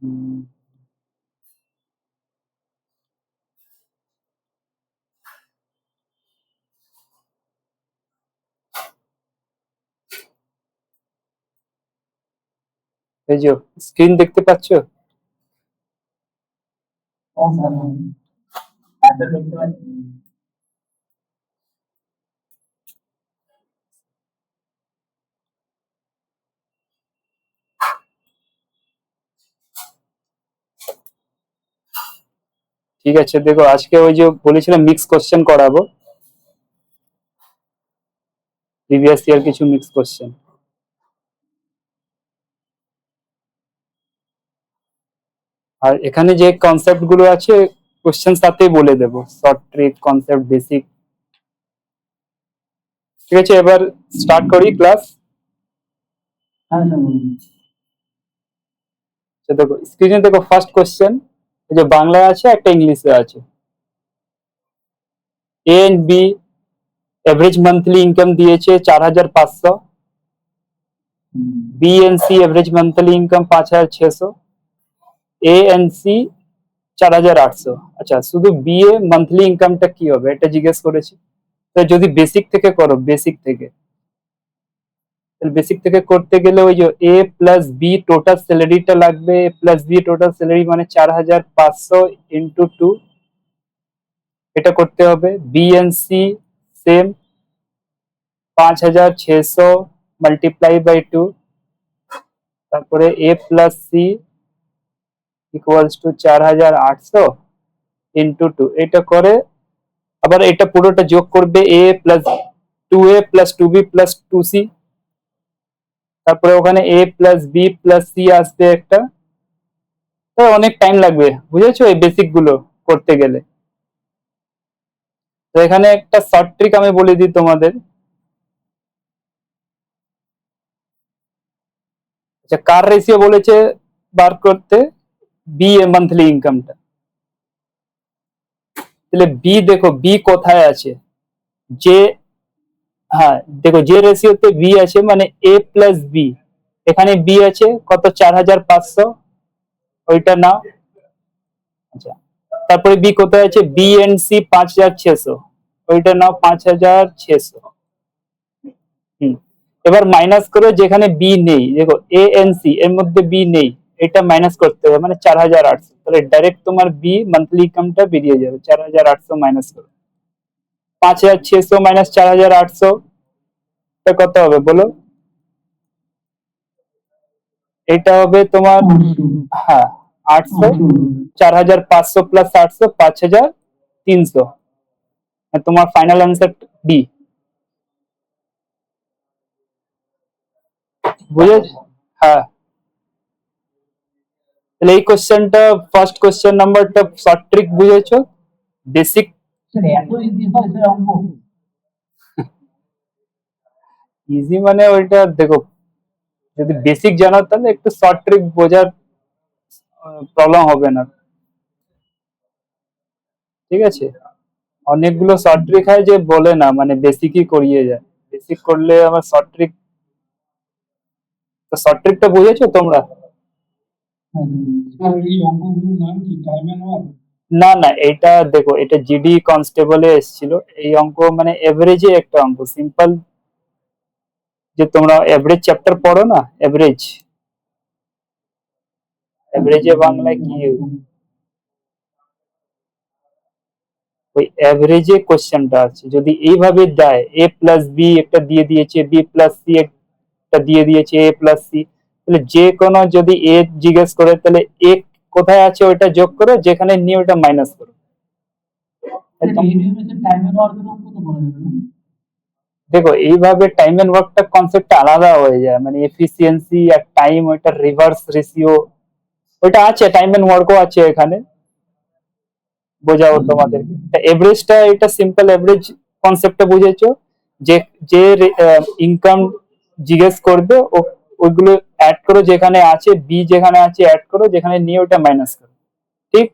উম, এই যে স্ক্রিন দেখতে পাচ্ছো? ঠিক আছে, দেখো আজকে ওই যে বলেছিলাম মিক্স কোশ্চেন করাবো, প্রিভিয়াস ইয়ার কিছু মিক্স কোশ্চেন। আর এখানে যে কনসেপ্ট গুলো আছে কোশ্চেন সাথেই বলে দেবো, শর্ট ট্রিক, কনসেপ্ট, বেসিক। ঠিক আছে, এবার স্টার্ট করি ক্লাস। দেখো স্ক্রিনে দেখো, ফার্স্ট কোশ্চেন এই যে বাংলায় আছে, একটা ইংলিশে আছে। A and B average monthly income দিয়েছে 4,500, B and C average monthly income 5,600, A and C 4,800। আচ্ছা, শুধু বি এ মান্থলি ইনকামটা কি হবে এটা জিজ্ঞেস করেছি। তো যদি বেসিক থেকে করো, বেসিক থেকে, বেসিক থেকে করতে গেলে ওই যে এ প্লাস বি টোটাল স্যালারিটা লাগবে। A plus B total salary মানে 4,500 ইন্টু 2, এটা করতে হবে। B and C same, 5,600 multiply by 2, তারপরে A plus C equals to 4,800 into 2, এটা করে আবার এটা পুরোটা যোগ করবে, এ plus 2a plus 2b plus 2c, তারপরে ওখানে এ প্লাস বি প্লাস সি আসবে একটা। তো অনেক টাইম লাগবে, বুঝেছো, এই বেসিক গুলো করতে গেলে। তো এখানে একটা শর্ট ট্রিক আমি বলে দিই তোমাদের। আচ্ছা, কার রেশিও বলেছে বার করতে? বি এ মান্থলি ইনকামটা। তাহলে বি, দেখো বি কোথায় আছে, যে, হ্যাঁ দেখো যে রেশিওতে বি আছে মানে এ প্লাস বি, এখানে বি আছে কত, 4,500, ওইটা নাও। আচ্ছা, তারপরে বি কোথায় আছে, বি এন্ড সি 5,600, ওইটা নাও 5,600। হুম, এবার মাইনাস করো যেখানে বি নেই, দেখো এ এন সি এর মধ্যে বি নেই, এটা মাইনাস করতে হবে মানে 4,800। তাহলে ডাইরেক্ট তোমার বি মান্থলি ইনকামটা বেরিয়ে যাবে, 4,800 মাইনাস করো। 5,600 মাইনাস 4,800, এটা কত হবে বলো? এটা হবে তোমার, হ্যাঁ, 800। 4,500 প্লাস 800, 5,300। তোমার ফাইনাল অ্যান্সার বি। বুঝেছ? হ্যাঁ, তাহলে এই কোশ্চেনটা, ফার্স্ট কোশ্চেন নাম্বারটা শর্ট ট্রিক বুঝেছো, বেসিক। ইজি মানে ওইটা দেখো, যদি বেসিক জানো তাহলে একটু শর্ট ট্রিক বোঝার প্রবলেম হবে না। ঠিক আছে, অনেকগুলো শর্ট ট্রিক হয় যে বলে না, মানে বেসিকই করিয়ে যায়, বেসিক করলে আমার শর্ট ট্রিক। তো শর্ট ট্রিকটা বুঝেছো তোমরা? না না, এটা দেখো, এটা জিডি কনস্টেবলে এসেছিল এই অঙ্ক, মানে এভারেজে একটা অঙ্ক, সিম্পল। যে তোমরা এভারেজ চ্যাপ্টার পড়ো না, এভারেজ, এভারেজে বাংলায় কি, ওই এভারেজে কোশ্চেনটা আছে। যদি এইভাবে দেয়, এ প্লাস বি একটা দিয়ে দিয়েছে, বি প্লাস সি একটা দিয়ে দিয়েছে, এ প্লাস সি, তাহলে যে কোনো যদি এ জিজ্ঞেস করে তাহলে এ কোথায় আছে ওইটা যোগ করো, যেখানে নিয়ে ওইটা মাইনাস করো। দেখো এইভাবে টাইম এন্ড ওয়ার্কটা কনসেপ্টটা আলাদা হয়ে যায়, মানে এফিসিয়েন্সি আর টাইম, ওইটা রিভার্স রেশিও, ওইটা আছে, টাইম এন্ড ওয়ার্কও আছে এখানে, বোঝাবো তোমাদেরকে। এভারেজটা, এটা সিম্পল এভারেজ কনসেপ্টটা বুঝেছো, যে যে ইনকাম জিজ্ঞেস করবে ওইগুলো অ্যাড করো, যেখানে আছে বি, যেখানে আছে অ্যাড করো, যেখানে নিয়ে ওটা মাইনাস করো। ঠিক,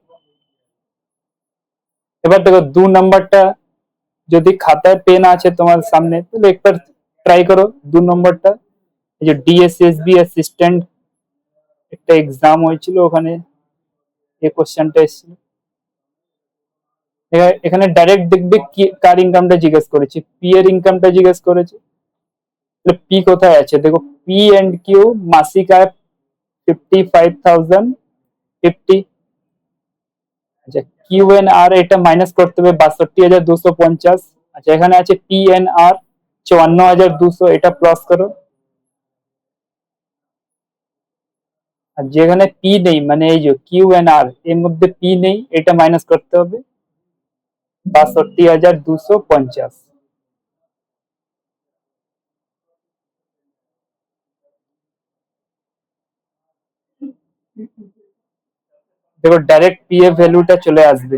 এবার দেখো 2 নম্বরটা, যদি খাতায় পেন আছে তোমার সামনে তাহলে একবার ট্রাই করো 2 নম্বরটা। এই যে ডিএসএসবি অ্যাসিস্ট্যান্ট, একটা এক্সাম হয়েছিল, ওখানে এই কোশ্চেনটা এসেছিল। এখানে ডাইরেক্ট দেখবে কি কার ইনকামটা জিজ্ঞেস করেছে, পি এর ইনকামটা জিজ্ঞেস করেছে। পি কোথায় আছে দেখো, পি এন্ড কিউ মাসিক আয় 55,050। আচ্ছা, কিউ এন আর এটা মাইনাস করতে হবে 62,250। আচ্ছা, এখানে আছে পি এন আর 54,200, এটা প্লাস করো। আর যেখানে পি নেই, মানে এই যে কিউ এন আর এর মধ্যে পি নেই, এটা মাইনাস করতে হবে 62,250। দেখো ডাইরেক্ট পি এর ভ্যালুটা চলে আসবে।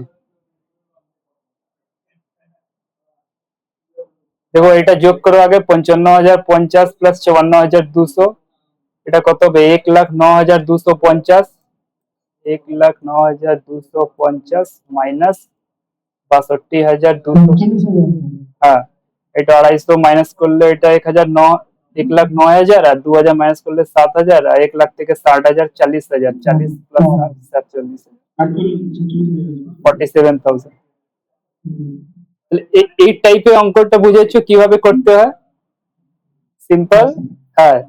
দেখো এটা যোগ করো আগে, 55,050 প্লাস 54,200, এটা কত হবে? 1,09,250। 1,09,250 মাইনাস 62,200। হ্যাঁ, এটা 250 মাইনাস করলে এটা 1,09,000, আর 2,000 মাইনাস করলে 7,000, আর 1,00,000 থেকে 60,000 40,000, 40 প্লাস 47, 47,000। এই টাইপের অঙ্কটা বুঝেছো কিভাবে করতে হয়? সিম্পল। হ্যাঁ,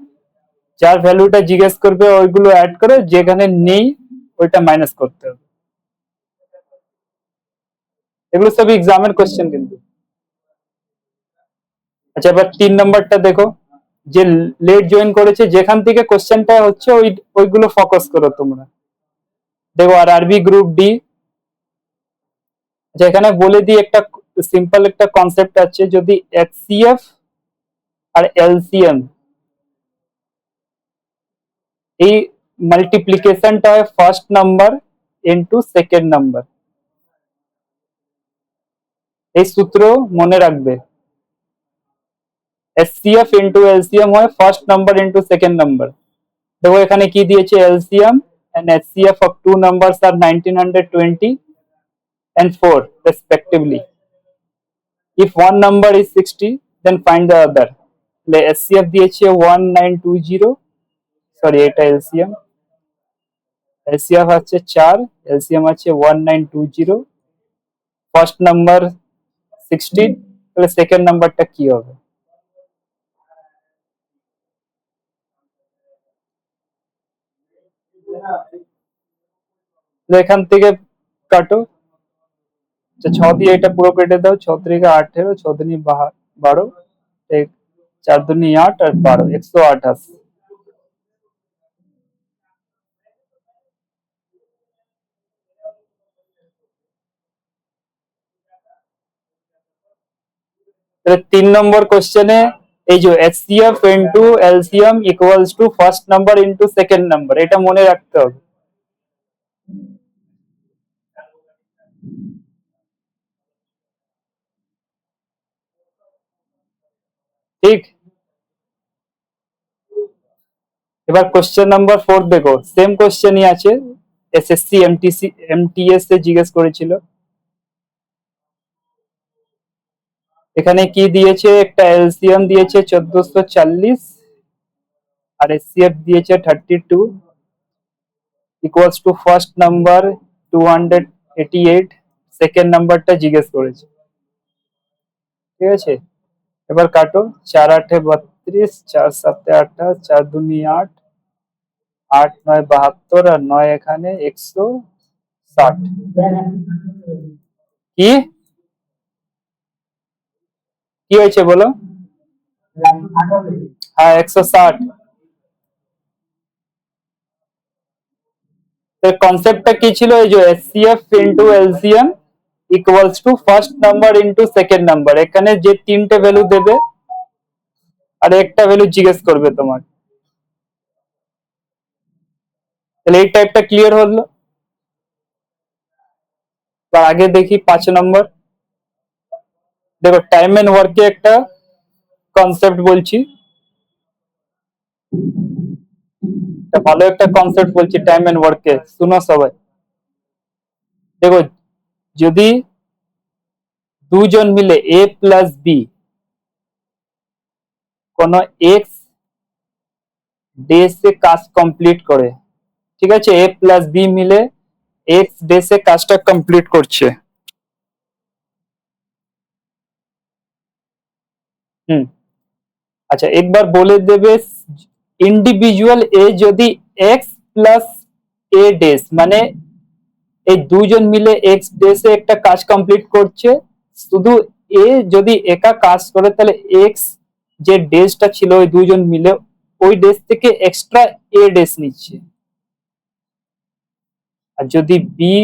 যার ভ্যালুটা জিজ্ঞেস করবে ওইগুলো অ্যাড করে, যেখানে নেই ওইটা মাইনাস করতে হবে। এগুলো সব এক্সামের কোশ্চেন কিন্তু। আচ্ছা, এবার 3 নম্বরটা দেখো, যে লেট জয়েন করেছে, যেখান থেকে কোশ্চেনটা হচ্ছে ওইগুলো ফোকাস করো তোমরা। দেখো আর আরবি গ্রুপ ডি। আচ্ছা, এখানে বলে দিই একটা সিম্পল একটা কনসেপ্ট আছে, যদি এচসিএফ আর এলসিএম এই মাল্টিপ্লিকেশনটা হয় first number into second number, এই সূত্র মনে রাখবে। এচসিএফ ইনটু এলসিএম হয় first number into second number. দেখো এখানে কি দিয়েছে, LCM and HCF of two numbers are 1920 and 4 respectively. If one number is 60, then find the other. তাহলে HCF দিয়েছে 1920, সরি এটা এলসিএম। HCF আছে 4, এলসিএম আছে 1920, ফার্স্ট নাম্বার 16, তাহলে সেকেন্ড নাম্বারটা কি হবে? এখান থেকে কাটো। 6 দিয়ে এটা পুরো কেটে দাও, 6 3 18, 6 দুনি 12, 4 দুনি 8 আর 12, 188। তাহলে 3 নম্বর কোশ্চেনে এই যে HCF into LCM equals to first number into second number, এটা মনে রাখতে হবে। ঠিক, এবার কোশ্চেন নাম্বার 4 দেখো, সেম কোশ্চেনই আছে, এসএসসি এমটিএস এ জিজ্ঞেস করেছিল। এখানে কি দিয়েছে, একটা এলসিএম দিয়েছে 1440 আর এচসিএফ দিয়েছে 32 equals to first number 288, second নাম্বারটা জিজ্ঞেস করেছে। ঠিক আছে, এবার কাটো, 4 8 32, 4 7 28, 4 2 8, 8 9 72, আর 9 এখানে 160। কি কি হয়েছে বলো? হ্যাঁ, 160। কনসেপ্টটা কি ছিল, এই যে HCF into LCM equals to first number into second number, এখানে যে তিনটে ভ্যালু দেবে আর একটা ভ্যালু জিজ্ঞেস করবে তোমার। তাহলে এই টাইপটা ক্লিয়ার হলো। তার আগে দেখি 5 নম্বর। দেখো টাইম এন্ড ওয়ার্কে একটা কনসেপ্ট বলছি, ভালো একটা কনসেপ্ট বলছি, টাইম এন্ড ওয়ার্কে শুনো সবাই। দেখো, যদি দুজন মিলে এ প্লাস বি কোন এক্স ডেজ এ কাজ কমপ্লিট করে, ঠিক আছে, এ প্লাস বি মিলে এক্স ডেসে কাজটা কমপ্লিট করছে। হুম, আচ্ছা একবার বলে দেবে, ইন্ডিভিজুয়াল এ যদি এক্স প্লাস এ ডেস মানে এই দুজন মিলে এক্স ডেসে একটা কাজ কমপ্লিট করছে, শুধু এ যদি একা কাজ করে তাহলে এক্স যে ডেসটা ছিল ওই দুজন মিলে ওই ডেস থেকে এক্সট্রা এ ডেস নিচ্ছে। আর যদি বি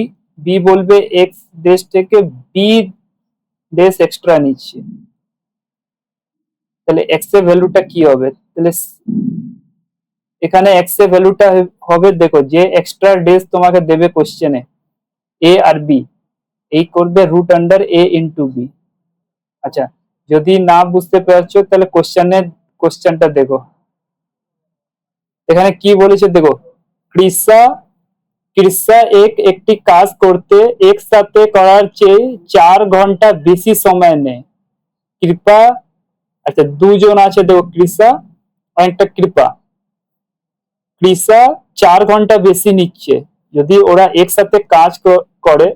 বি বলবে এক্স ডেস থেকে বি ডেস এক্সট্রা নিচ্ছে, তাহলে এক্স এর ভ্যালুটা কি হবে? তাহলে এখানে এক্স এর ভ্যালুটা হবে, দেখো যে এক্সট্রা ডেস তোমাকে দেবে কোশ্চেনে এ আর বি, এই করবে রুট আন্ডার এ ইন্টু বি। আচ্ছা যদি না বুঝতে পারছো তাহলে কোশ্চেনটা দেখো, এখানে কি বলেছে দেখো, কৃষা কৃষা একটি কাজ করতে একসাথে করার চেয়ে 4 ঘন্টা বেশি সময় নেয়। কৃপা, আচ্ছা দুজন আছে দেখো, কৃষা আর একটা কৃপা। কৃষা 4 ঘন্টা বেশি নিচ্ছে, যদি ওরা একসাথে কাজ করে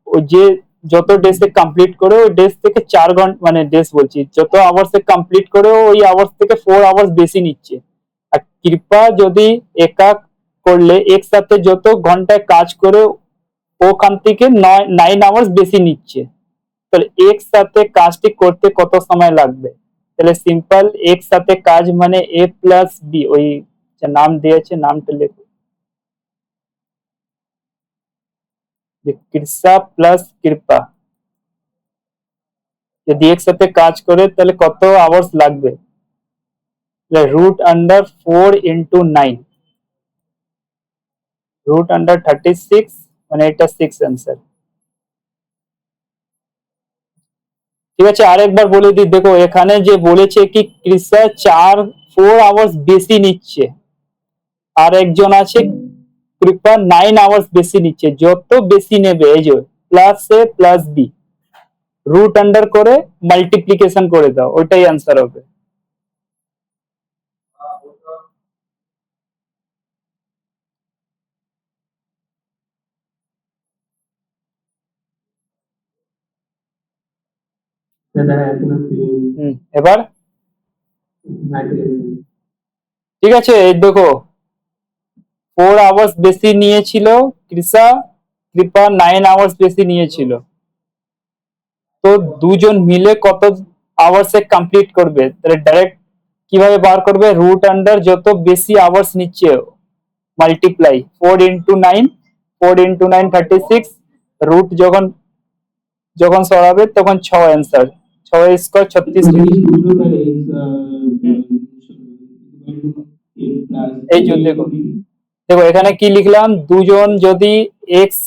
ও যে যত ডেসে কমপ্লিট করে ওই ডেস থেকে 4 ঘন্টা মানে ডেস বলছি যত আওয়ার্সে কমপ্লিট করে ওই আওয়ার্স থেকে 4 আওয়ার্স বেশি নিচ্ছে। আর কৃপা যদি একা করলে একসাথে যত ঘন্টায় কাজ করে ওখান থেকে 9 আওয়ার্স বেশি নিচ্ছে। তাহলে একসাথে কাজটি করতে কত সময় লাগবে? তাহলে সিম্পল একসাথে কাজ মানে এ প্লাস বি, ওই যে নাম দিয়েছে নামটা লেখো, যে কৃষা প্লাস কৃপা যদি একসাথে কাজ করে তাহলে কত আওয়ার্স লাগবে? রুট আন্ডার 4 × 9, রুট আন্ডার 36, মানে এটা 6 অ্যান্সার। ঠিক আছে আরেকবার বলে দিই, দেখো এখানে যে বলেছে কি কৃষা 4 আওয়ার্স বেশি নিচ্ছে, আর একজন আছে কৃপা 9 আওয়ার্স বেশি নিচ্ছে, যত বেশি নেবে এই যে প্লাস এ প্লাস বি রুট আন্ডার করে মাল্টিপ্লিকেশন করে দাও, ওইটাই অ্যান্সার হবে। এবার ঠিক আছে, এই দেখো 4 আওয়ার্স বেশি নিয়েছিল কৃষা, কৃপা 9 আওয়ার্স বেশি নিয়েছিল, তো দুজন মিলে কত আওয়ার্সে কমপ্লিট করবে? তাহলে ডাইরেক্ট কিভাবে বার করবে? রুট আন্ডার যত বেশি আওয়ার্স নিচ্ছে মাল্টিপ্লাই 4 × 9, 4 × 9 36, রুট যখন যখন সরাবে তখন 6 অ্যান্সার, 6 স্কোয়ার 36। এই যে দেখো দেখো এখানে কি লিখলাম, দুজন যদি এক্স,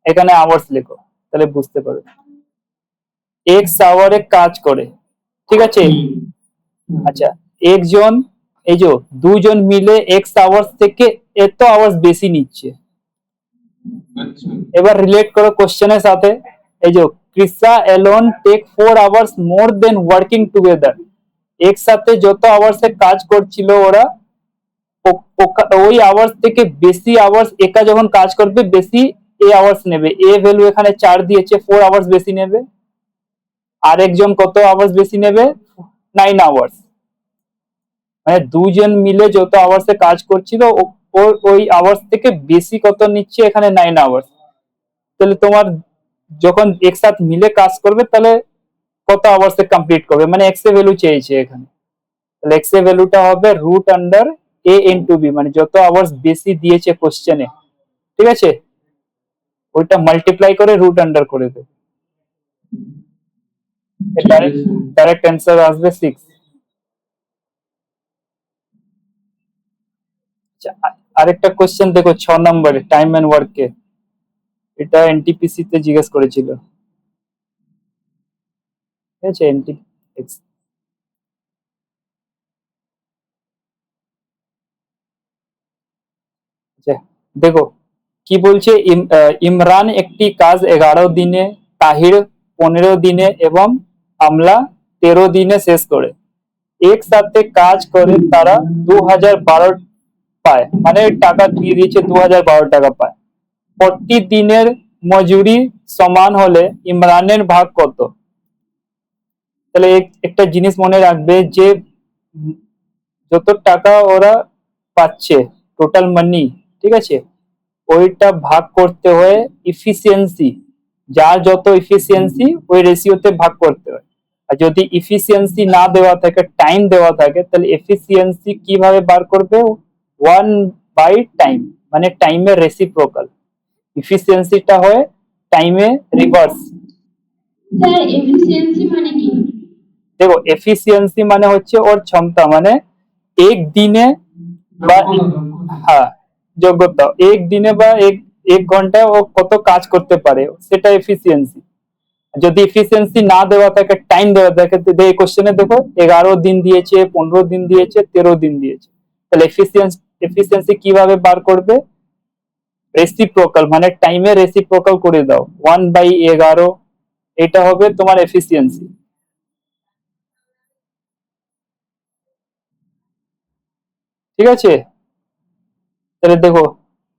এখানে আওয়ার্স লেখো তাহলে বুঝতে পারবে, এক্স আওয়ারে কাজ করে, ঠিক আছে। আচ্ছা একজন, এই যে দুজন মিলে এক্স আওয়ার্স থেকে এত আওয়ার্স বেশি নিচ্ছে। এবার রিলেট করো কোশ্চেনের সাথে, এই যে কৃষা এলোন টেক 4 আওয়ার্স মোর দেন ওয়ার্কিং টুগেদার, একসাথে যত আওয়ার্সে কাজ করছিল ওরা ওই আওয়ার্স থেকে বেশি আওয়ার্স একা যখন কাজ করবে বেশি এ আওয়ার্স নেবে, এ ভ্যালু এখানে 4 দিয়েছে, 4 আওয়ার্স বেশি নেবে। আর একজন কত আওয়ার্স বেশি নেবে? 9 আওয়ার্স, মানে দুজন মিলে যত আওয়ার্সে কাজ করছিল ওই আওয়ার্স থেকে বেশি কত নিচ্ছে এখানে 9 আওয়ার্স। তাহলে তোমার যখন একসাথে মিলে কাজ করবে তাহলে কত আওয়ার্সে কমপ্লিট করবে, মানে এক্স এর ভ্যালু চেয়েছে এখানে, তাহলে এক্স এর ভ্যালুটা হবে রুট আন্ডার এ ইন্টু বি, মানে যত আওয়ার্স বেশি দিয়েছে কোশ্চেনে, ঠিক আছে, ওইটা মাল্টিপ্লাই করে রুট আন্ডার করে দেবে, ডাইরেক্ট অ্যান্সার আসবে 6। আরেকটা কোশ্চেন দেখো 6 নম্বরে টাইম এন্ড ওয়ার্কে, এটা এনটিপিসি তে জিজ্ঞেস করেছিল, ঠিক আছে এনটিপিসি। দেখো কি বলছে, ইমরান একটি কাজ 11 দিনে, তাহির 15 দিনে এবং আমলা 13 দিনে শেষ করে, একসাথে কাজ করে তারা 2012 পায়, মানে টাকা দিয়ে দিয়েছে 2012 টাকা পায়। প্রতিদিনের মজুরি সমান হলে ইমরানের ভাগ কত? তাহলে একটা জিনিস মনে রাখবে যে যত টাকা ওরা পাচ্ছে টোটাল মানি, ঠিক আছে, ওইটা ভাগ করতে হয় ইফিসিয়েন্সি, যার যত ইফিসিয়েন্সি ওই রেশিওতে ভাগ করতে হয়। আর যদি ইফিসিয়েন্সি না দেওয়া থাকে, টাইম দেওয়া থাকে, তাহলে এফিসিয়েন্সি কিভাবে বার করবে? 1/টাইম, মানে টাইমের রেসিপ্রোকাল। ইফিসিয়েন্সিটা হয় টাইমে রিভার্স। স্যার এফিসিয়েন্সি মানে কি? দেখো এফিসিয়েন্সি মানে হচ্ছে ওর ক্ষমতা, মানে এক দিনে বা হ্যাঁ যোগ্যতা, এক দিনে বা এক এক ঘন্টায় ও কত কাজ করতে পারে, সেটা এফিসিয়েন্সি। যদি এফিসিয়েন্সি না দেওয়া থাকে, টাইম দেওয়া থাকে, এই কোশ্চেনে দেখো 11 দিন দিয়েছে, 15 দিন দিয়েছে, 13 দিন দিয়েছে, তাহলে এফিসিয়েন্সি কিভাবে বার করবে? রেসিপ্রোকাল, মানে টাইমে রেসিপ্রোকাল করে দাও 1/11, এটা হবে তোমার এফিসিয়েন্সি। ঠিক আছে, তাহলে দেখো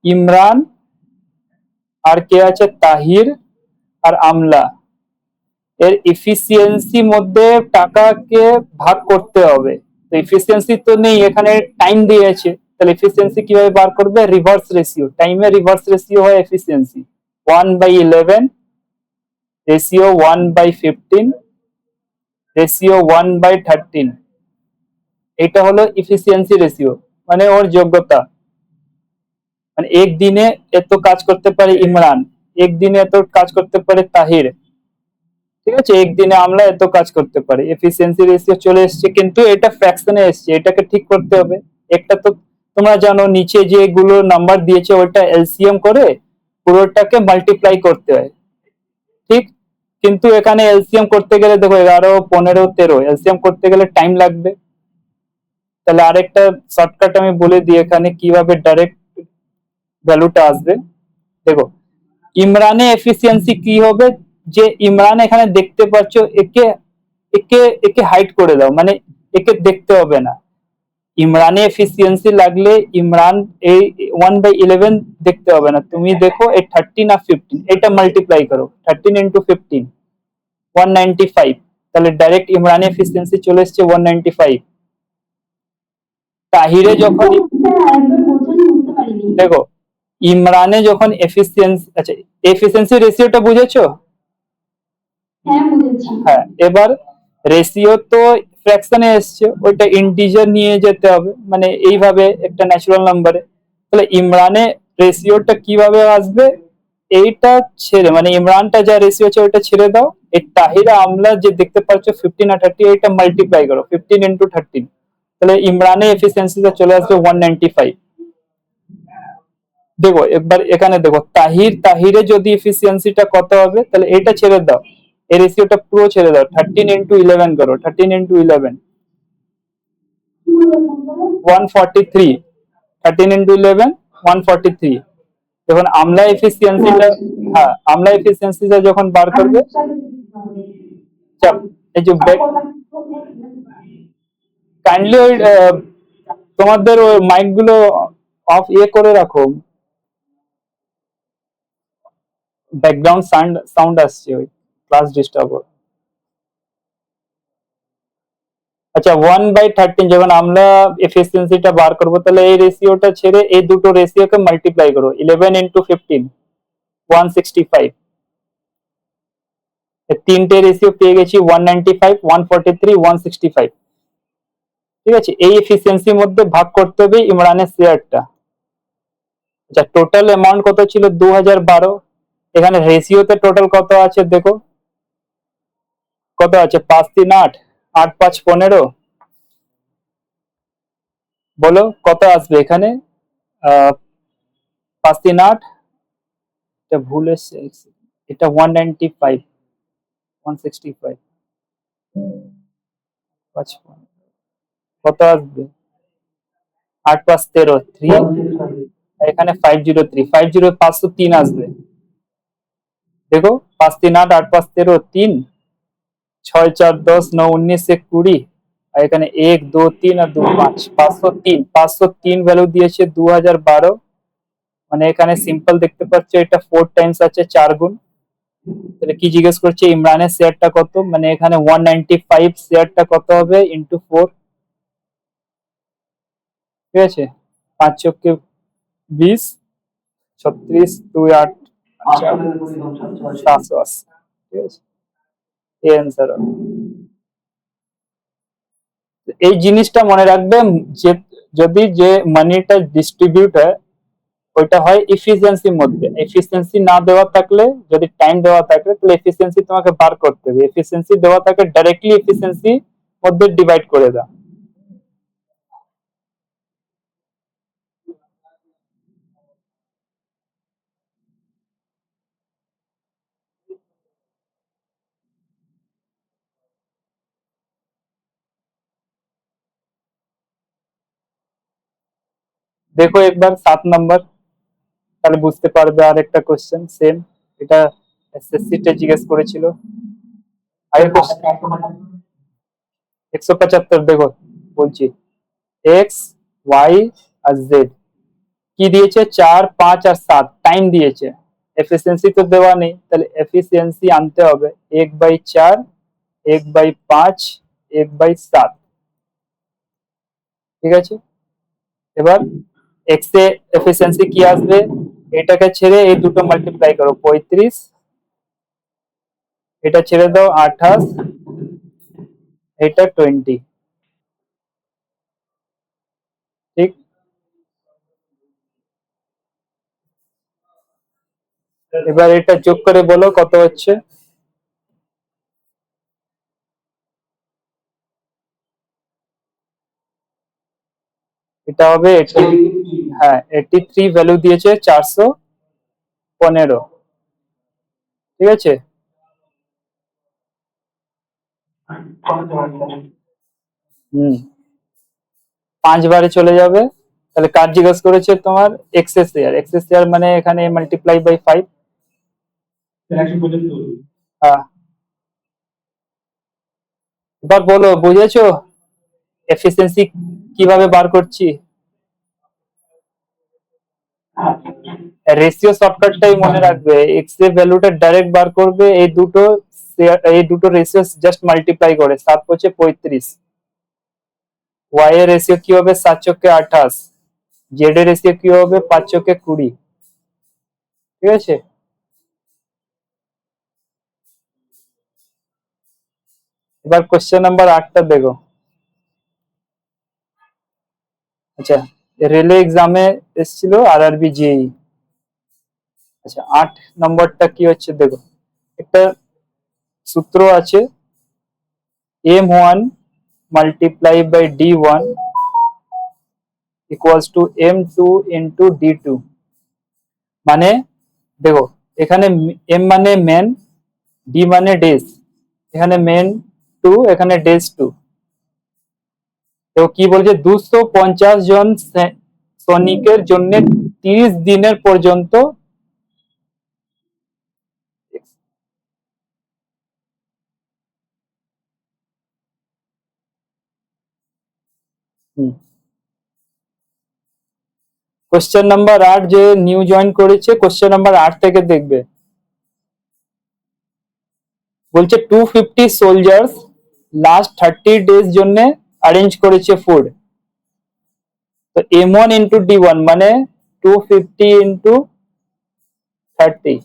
ইমরান আর কে আছে? তাহির আর আমলা। এর এফিসিয়েন্সি মধ্যে টাকাকে ভাগ করতে হবে, তো এফিসিয়েন্সি তো নেই এখানে, টাইম দিয়েছে, তাহলে এফিসিয়েন্সি কিভাবে বার করবে? রিভার্স রেশিও, টাইমের রিভার্স রেশিও হয় এফিসিয়েন্সি। 1/11 রেশিও 1/15 রেশিও 1/13, এটা হলো এফিসিয়েন্সি রেশিও, মানে ওর যোগ্যতা। মানে একদিনে এত কাজ করতে পারে ইমরান, একদিনে এত কাজ করতে পারে তাহির, ঠিক আছে, একদিনে আমরা এত কাজ করতে পারি। এফিসিয়েন্সি রেশিও চলে এসেছে, কিন্তু এটা ফ্র্যাকশনে এসেছে, এটাকে ঠিক করতে হবে। একটা তো তোমরা জানো নিচে যেগুলো নাম্বার দিয়েছে ওটা এলসিএম করে পুরোটাকে মাল্টিপ্লাই করতে হয়, ঠিক। কিন্তু এখানে এলসিএম করতে গেলে দেখো 11, 15, 13 এলসিএম করতে গেলে টাইম লাগবে। তাহলে আরেকটা শর্টকাট আমি বলে দিই এখানে কিভাবে ডাইরেক্ট ভ্যালুটা আসবে। দেখো ইমরানে এফিসিয়েন্সি কি হবে? যে ইমরান এখানে দেখতে পাচ্ছ, একে একে একে হাইড করে দাও, মানে একে দেখতে হবে না। ইমরানে এফিসিয়েন্সি লাগলে ইমরান এই 1/11 দেখতে হবে না, তুমি দেখো এই 13 আর 15 এটা মাল্টিপ্লাই করো, 13 × 15 195, তাহলে ডাইরেক্ট ইমরানে এফিসিয়েন্সি চলে এসছে 195। তাহিরে যখন দেখো ইমরানে যখন এফিসিয়েন্সি, আচ্ছা এফিসিয়েন্সি রেশিওটা বুঝেছো? হ্যাঁ, এবার রেশিও তো ফ্র্যাকশনে এসছে, ওইটা ইন্টিজার নিয়ে যেতে হবে, মানে এইভাবে একটা ন্যাচারাল নাম্বারে। তাহলে ইমরানে রেশিওটা কিভাবে আসবে? এইটা ছেড়ে, মানে ইমরানটা যা রেশিও আছে ওইটা ছেড়ে দাও, এই তাহিরা আমলা যে দেখতে পাচ্ছ 15 আর 30, এইটা মাল্টিপ্লাই করো 15 × 13, তাহলে ইমরানে এফিসিয়েন্সিটা চলে আসবে 195। দেখো একবার এখানে দেখো তাহিরে যদি এফিসিয়েন্সিটা কত হবে, তাহলে এটা ছেড়ে দাও, এই রেশিওটা পুরো ছেড়ে দাও, 13 × 11 করো, 13 × 11 143, 13 × 11 143। যখন আমলা এফিসিয়েন্সিটা, হ্যাঁ আমলা এফিসিয়েন্সিটা যখন বার করবে, এই যে কাইন্ডলি ওই তোমাদের ওই মাইক গুলো অফ করে রাখো, ব্যাকগ্রাউন্ড সাউন্ড আসছে, ওই ক্লাস ডিস্টার্ব হয়। আচ্ছা 1/13 যখন আমরা এফিসিয়েন্সিটা বার করবো, তাহলে এই রেশিওটা ছেড়ে এই দুটো রেশিওকে মাল্টিপ্লাই করো, 11 × 15 165, তিনটে রেশিও পেয়ে গেছি 195, 143, 165। ঠিক আছে, এই এফিসিয়েন্সির মধ্যে ভাগ করতে হবে ইমরানের শেয়ারটা। আচ্ছা টোটাল অ্যামাউন্ট কত ছিল? 2012। এখানে রেশিওতে টোটাল কত আছে দেখো, কত আছে? 5 3 8, 8 5 15, বলো কত আসবে এখানে? 5 3 8, এটা ভুল এসছে, এটা 195, 165, কত আসবে? 8 5 13, 3, এখানে 503, 503 আসবে। দেখো 5 3 8, 8 5 13, 3, 6 4 10, 9 19 1 20, আর এখানে 1 2 3 আর 2 5 503 ভ্যালু দিয়েছে 2012, মানে এখানে সিম্পল দেখতে পাচ্ছ এটা 4 টাইমস আছে 4 গুণ। তাহলে কি জিজ্ঞেস করছে ইমরানের শেয়ারটা কত, মানে এখানে 195 শেয়ারটা কত হবে ইনটু 4, ঠিক আছে। 5 চক্কে 20, 36 2 8 780, ঠিক আছে, এই অ্যান্সার হবে। এই জিনিসটা মনে রাখবে যে যদি যে মানিটা ডিস্ট্রিবিউট হয় ওইটা হয় এফিসিয়েন্সির মধ্যে, এফিসিয়েন্সি না দেওয়া থাকলে, যদি টাইম দেওয়া থাকে তাহলে এফিসিয়েন্সি তোমাকে বার করতে হবে, এফিসিয়েন্সি দেওয়া থাকে ডাইরেক্টলি এফিসিয়েন্সি মধ্যে ডিভাইড করে দাও। দেখো একবার 7 নাম্বার, তাহলে বুঝতে পারবে। আর একটা কোশ্চেন সেম, এটা এসএসসি তে জিজ্ঞেস করেছিল। আগের কোশ্চেন 175, দেখো বলছি এক্স ওয়াই আর জেড কি দিয়েছে, 4 5 আর 7 টাইম দিয়েছে, এফিসিয়েন্সি তো দেওয়া নেই, তাহলে এফিসিয়েন্সি আনতে হবে 1/4 1/5 1/7, ঠিক আছে। এবার এক্স এ এফিসিয়েন্সি কি আসবে, এটাকে ছেড়ে এই দুটো মাল্টিপ্লাই করো 35, এটা ছেড়ে দাও 28, এটা 20, ঠিক। এবার এটা যোগ করে বলো কত হচ্ছে। এটা হবে 80, হ্যাঁ 83 ভ্যালু দিয়েছে 415, ঠিক আছে। হুম 5 বারে চলে যাবে, তাহলে কার জিজ্ঞেস করেছে তোমার এক্স এর শেয়ার মানে এখানে মাল্টিপ্লাই বাই 5, হ্যাঁ। এবার বলো বুঝেছো এফিসিয়েন্সি কিভাবে বার করছি, রেশিও শর্টকাটটাই মনে রাখবে, এক্স এর ভ্যালুটা ডাইরেক্ট বার করবে, এই দুটো রেশিও জাস্ট মাল্টিপ্লাই করে, 7 5 35, ওয়াই এর রেশিও কি হবে 7 চক্কে 28, জেড এর রেশিও কি হবে 5 চক্কে 20, ঠিক আছে। এবার কোশ্চেন নাম্বার 8টা দেখো। আচ্ছা, রেলওয়ে এক্সামে এসেছিল আরআরবি জেই। আচ্ছা 8 নম্বরটা কি হচ্ছে দেখো, একটা সূত্র আছে m1 multiply by d1 equals to m2 into d2, মানে দেখো এখানে m মানে মেন, d মানে ডেজ, এখানে মেন 2 এখানে ডেজ 2, তো কি বলছে 250 জন সৈনিকের জন্য 30 দিনের পর্যন্ত, কোশ্চেন নাম্বার 8 যে নিউ জয়েন করেছে কোশ্চেন নাম্বার 8 থেকে দেখবে, বলছে 250 সোলজার্স লাস্ট 30 ডেজ জন্য অ্যারেঞ্জ করেছে ফুড, তো m1 ইন্টু d1 মানে 250 ইন্টু 30।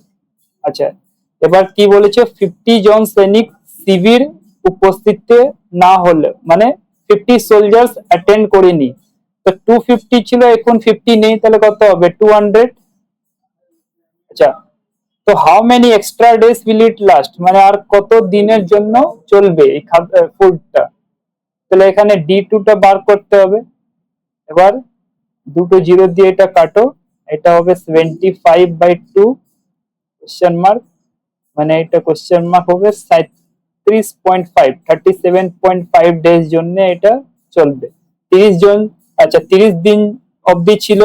আচ্ছা এবার কি বলেছে 50 জন সৈনিক শিবির উপস্থিত না হলে, মানে 50 সোলজার্স অ্যাটেন্ড করেনি, তো 250 ছিল এখন 50 নেই, তাহলে কত হবে 200। আচ্ছা তো how many extra days will it last, মানে আর কত দিনের জন্য চলবে এই ফুডটা, তাহলে এখানে D2 টা বার করতে হবে। এবার দুটো জিরো দিয়ে এটা কাটো, এটা হবে 75/2 কোশ্চেন মার্ক, মানে এটা কোশ্চেন মার্ক হবে 37.5, 37.5 ডেজ জন্য এটা চলবে, 30 জন, আচ্ছা 30 দিন অবধি ছিল,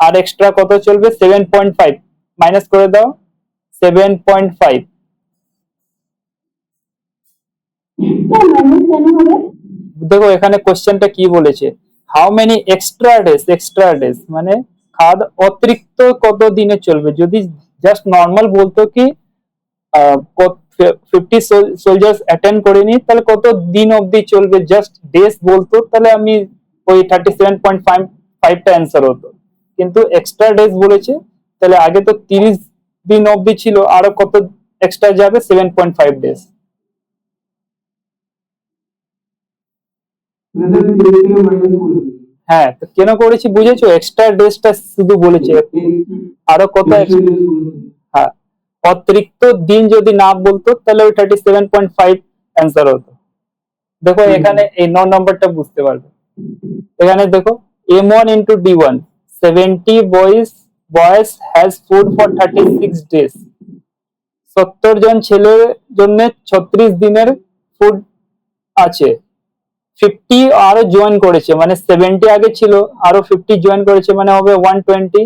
আর এক্সট্রা কত চলবে 7.5, মাইনাস করে দাও 7.5, স্যার মাইনাস কেন হবে? দেখো এখানে কোশ্চেনটা কি বলেছে, হাউ মেনি এক্সট্রা ডেজ মানে খাওয়া অতিরিক্ত কত দিনে চলবে। যদি জাস্ট নর্মাল বলতো কি 50 সোলজার্স অ্যাটেন্ড করেনি তাহলে কত দিন অবধি চলবে, জাস্ট ডেজ বলতো তাহলে আমি ওই 37.5টা অ্যান্সার হতো। কিন্তু এক্সট্রা ডেজ বলেছে, তাহলে আগে তো 30 দিন অবধি ছিল, আরো কত এক্সট্রা যাবে, 7.5 ডেজ। হ্যাঁ, তো কেন করেছি বুঝেছো, এক্সট্রা ডেজটা শুধু বলেছে, আরো কত হ্যাঁ, অতিরিক্ত দিন যদি না বলতো তাহলে ওই 37.5 অ্যান্সার হতো। দেখো এখানে এই 9 নম্বরটা বুঝতে পারবে। এখানে দেখো M1 into D1 70 boys has food for 36 days, 70 জন ছেলের জন্য 36 দিনের ফুড আছে। 50 আরো জয়েন করেছে, মানে 70 আগে ছিল, আরো 50 জয়েন করেছে, মানে হবে 120।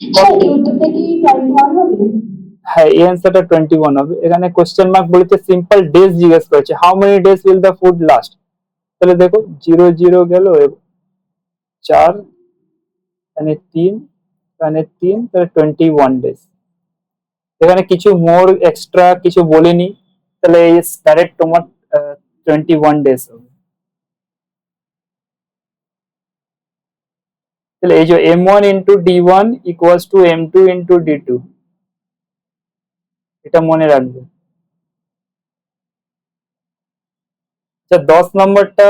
স্যার এই উত্তরটা কি 21 হবে? হ্যাঁ, এই অ্যান্সারটা 21 হবে। এখানে কোশ্চেন মার্ক বলেছে, সিম্পল ডেজ জিজ্ঞেস করেছে, how many days will the food last. তাহলে দেখো 0 0 গেল, 4 এখানে 3 এখানে 3, তাহলে 21 ডেজ। এখানে কিছু মোর এক্সট্রা কিছু বলিনি, তাহলে এই ডাইরেক্ট তোমার 21 ডেজ হবে। তাহলে এই যে M1 into D1 equals to M2 into D2, এটা মনে রাখবে। আচ্ছা 10 নম্বরটা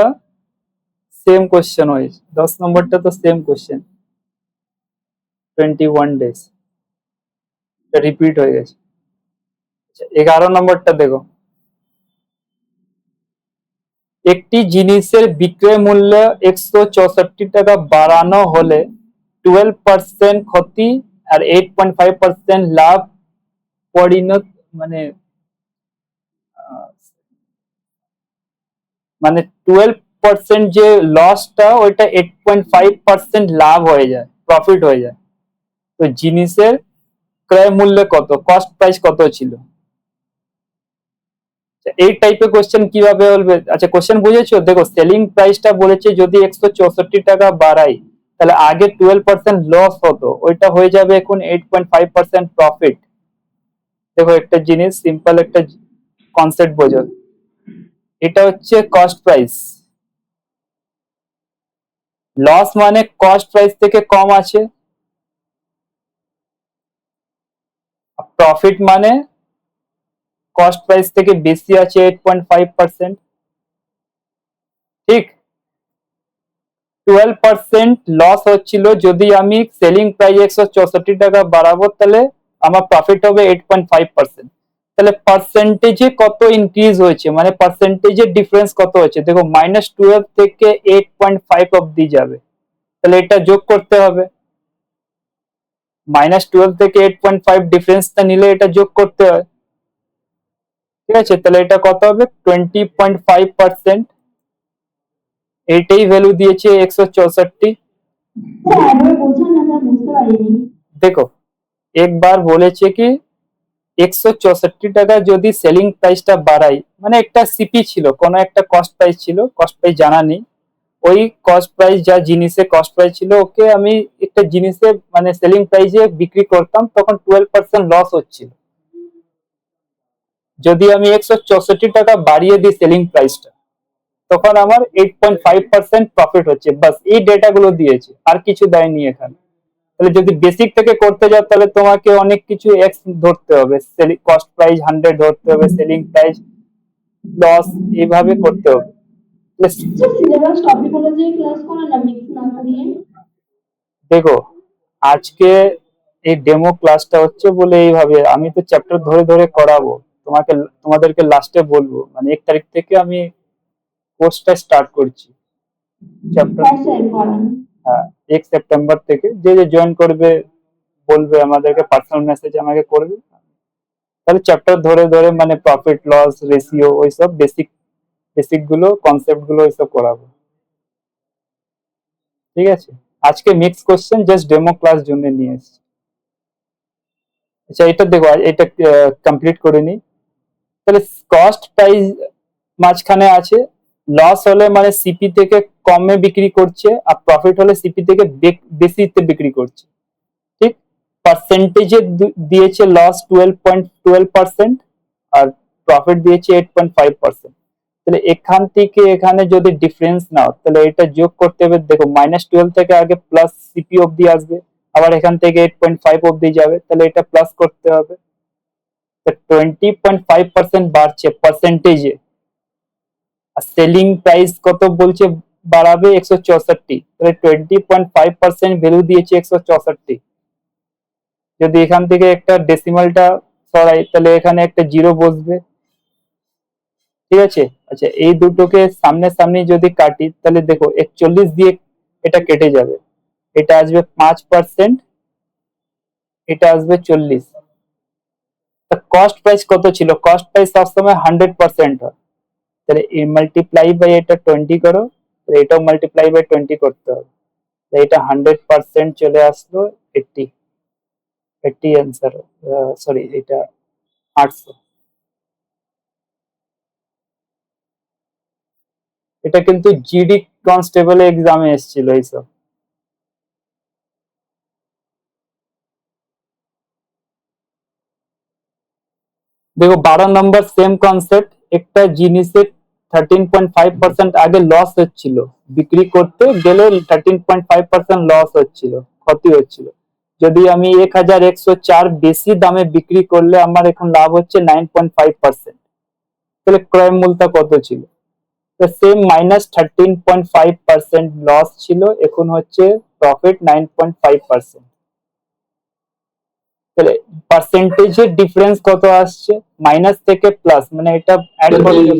সেম কোশ্চেন হয়েছে, 10 নম্বরটা তো সেম কোশ্চেন, 21 ডেজ রিপিট হয়ে গেছে। আচ্ছা 11 নম্বরটা দেখো, একটি জিনিসের বিক্রয় মূল্য 164 টাকা বাড়ানো হলে 12% ক্ষতি আর 8.5% লাভ পরিণত, মানে মানে 12% যে লসটা ওইটা 8.5% লাভ হয়ে যায়, প্রফিট হয়ে যায়। তো জিনিসের ক্রয় মূল্য কত, কস্ট প্রাইস কত ছিল। এই টাইপের কোশ্চেন কিভাবে বলবে। আচ্ছা কোশ্চেন বুঝেছো, দেখো সেলিং প্রাইসটা বলেছে যদি 164 টাকা বাড়াই তাহলে আগে 12% লস হতো, ওইটা হয়ে যাবে এখন 8.5% প্রফিট। দেখো একটা জিনিস সিম্পল একটা কনসেপ্ট বোঝো, এটা হচ্ছে কস্ট প্রাইস, লস মানে কস্ট প্রাইস থেকে কম আছে, প্রফিট মানে কস্ট প্রাইস থেকে বেশি আছে 8.5%। ঠিক, 12% লস হচ্ছিল, যদি আমি সেলিং প্রাইস 164 টাকা বাড়াবো তাহলে আমার প্রফিট হবে 8.5%। তাহলে পার্সেন্টেজে কত ইনক্রিজ হয়েছে, মানে পার্সেন্টেজের ডিফারেন্স কত হয়েছে, দেখো -12 থেকে 8.5 অব্দি যাবে, তাহলে এটা যোগ করতে হবে। -12 থেকে 8.5 ডিফারেন্সটা নিলে এটা যোগ করতে হয়। ঠিক আছে, তাহলে এটা কত হবে, 20.5%। এইটাই ভ্যালু দিয়েছে 164। স্যার একবার বোঝান না স্যার, বুঝতে পারিনি। দেখো একবার বলেছে কি 164 টাকা যদি সেলিং প্রাইসটা বাড়াই, মানে একটা সিপি ছিল, কোনো একটা কস্ট প্রাইস ছিল, কস্ট প্রাইস জানা নেই, ওই কস্ট প্রাইস যা জিনিসের কস্ট প্রাইস ছিল ওকে আমি একটা জিনিসে মানে সেলিং প্রাইসে বিক্রি করতাম, তখন 12% লস হচ্ছিল। যদি আমি 164 টাকা বাড়িয়ে দিই সেলিং প্রাইসটা, তখন আমার 8.5% প্রফিট হচ্ছে। বাস এই ডেটা গুলো দিয়েছে, আর কিছু দেয়নি এখানে। তাহলে যদি বেসিক থেকে করতে যাও তাহলে তোমাকে অনেক কিছু এক্স ধরতে হবে, কস্ট প্রাইস 100 ধরতে হবে, সেলিং প্রাইস লস, এইভাবে করতে হবে। স্যার সিলেবাস টপিক অনুযায়ী ক্লাস করান না, মিক্স না করিয়ে। দেখো আজকে এই ডেমো ক্লাসটা হচ্ছে বলে এইভাবে, আমি তো চ্যাপ্টার ধরে ধরে করাবো, তোমাদেরকে লাস্টে বলবো, মানে 1 তারিখ থেকে আমি কোর্সটা স্টার্ট করছি চ্যাপ্টার। হ্যাঁ স্যার করান। হ্যাঁ, 1 সেপ্টেম্বর থেকে যে যে জয়েন করবে বলবে আমাদেরকে, পার্সোনাল মেসেজ আমাকে করবে, তাহলে চ্যাপ্টার ধরে ধরে মানে প্রফিট লস রেশিও ওইসব বেসিক বেসিক গুলো কনসেপ্ট গুলো ওইসব করাবো। ঠিক আছে, আজকে mix question just demo class জন্য নিয়ে এসেছি। আচ্ছা এটা দেখো, এটা কমপ্লিট করে নি। তাহলে কস্ট প্রাইস মাঝখানে আছে, লস হলে মানে সিপি থেকে কমে বিক্রি করছে আর প্রফিট হলে সিপি থেকে বেশিতে বিক্রি করছে, ঠিক। পার্সেন্টেজে দিয়েছে লস 12.12% আর প্রফিট দিয়েছে 8.5%। তাহলে এখান থেকে এখানে যদি ডিফারেন্স নাও তাহলে এটা যোগ করতে হবে, দেখো -12 থেকে আগে প্লাস সিপি অবধি আসবে, আবার এখান থেকে 8.5 অবধি যাবে, তাহলে এটা প্লাস করতে হবে। 20.5% বাড়ছে পার্সেন্টেজে, আর সেলিং প্রাইস কত বলছে বাড়াবে 164, তাহলে 20.5% ভ্যালু দিয়েছে 164। যদি এখান থেকে একটা ডেসিমালটা সরাই তাহলে এখানে একটা জিরো বসবে, ঠিক আছে। আচ্ছা, এই দুটোকে সামনে সামনে যদি কাটি তাহলে দেখো 41 দিয়ে এটা কেটে যাবে, এটা আসবে 5%, এটা আসবে 40। কস্ট প্রাইস কত ছিল? কস্ট প্রাইস সবসময় 100% হয়, তাহলে মাল্টিপ্লাই বাই এটা 20 করো, এটাও মাল্টিপ্লাই বাই 20 করতে হবে, এটা 100% চলে আসলো 80। 80 অ্যান্সার, সরি এটা 800। এটা কিন্তু জিডি কনস্টেবল এক্সামে এসেছিল এইসব। দেখো 12 নম্বর সেম কনসেপ্ট, একটা জিনিসের 13.5% আগে লস হচ্ছিল, বিক্রি করতে গেলে 13.5% লস হচ্ছিল, ক্ষতি হচ্ছিল। যদি আমি 1104 বেশি দামে বিক্রি করলে আমার এখন লাভ হচ্ছে 9.5%, তাহলে ক্রয় মূল্যটা কত ছিল? তো সেম -13.5% লস ছিল, এখন হচ্ছে প্রফিট 9.5%। তাহলে পার্সেন্টেজের ডিফারেন্স কত আসছে? মাইনাস থেকে প্লাস, মানে এটা অ্যাড করলে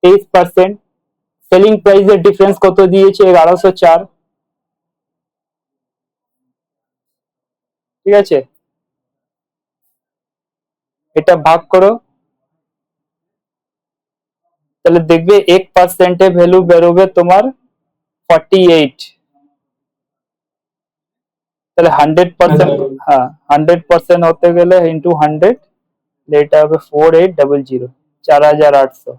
23%। সেলিং প্রাইসের ডিফারেন্স কত দিয়েছে? 1104, ঠিক আছে। এটা ভাগ করো, তাহলে দেখবে 1% ভ্যালু বেরোবে তোমার 48। তাহলে 100%, হ্যাঁ 100% হতে গেলে ইন্টু 100, এটা হবে 4800, 4800।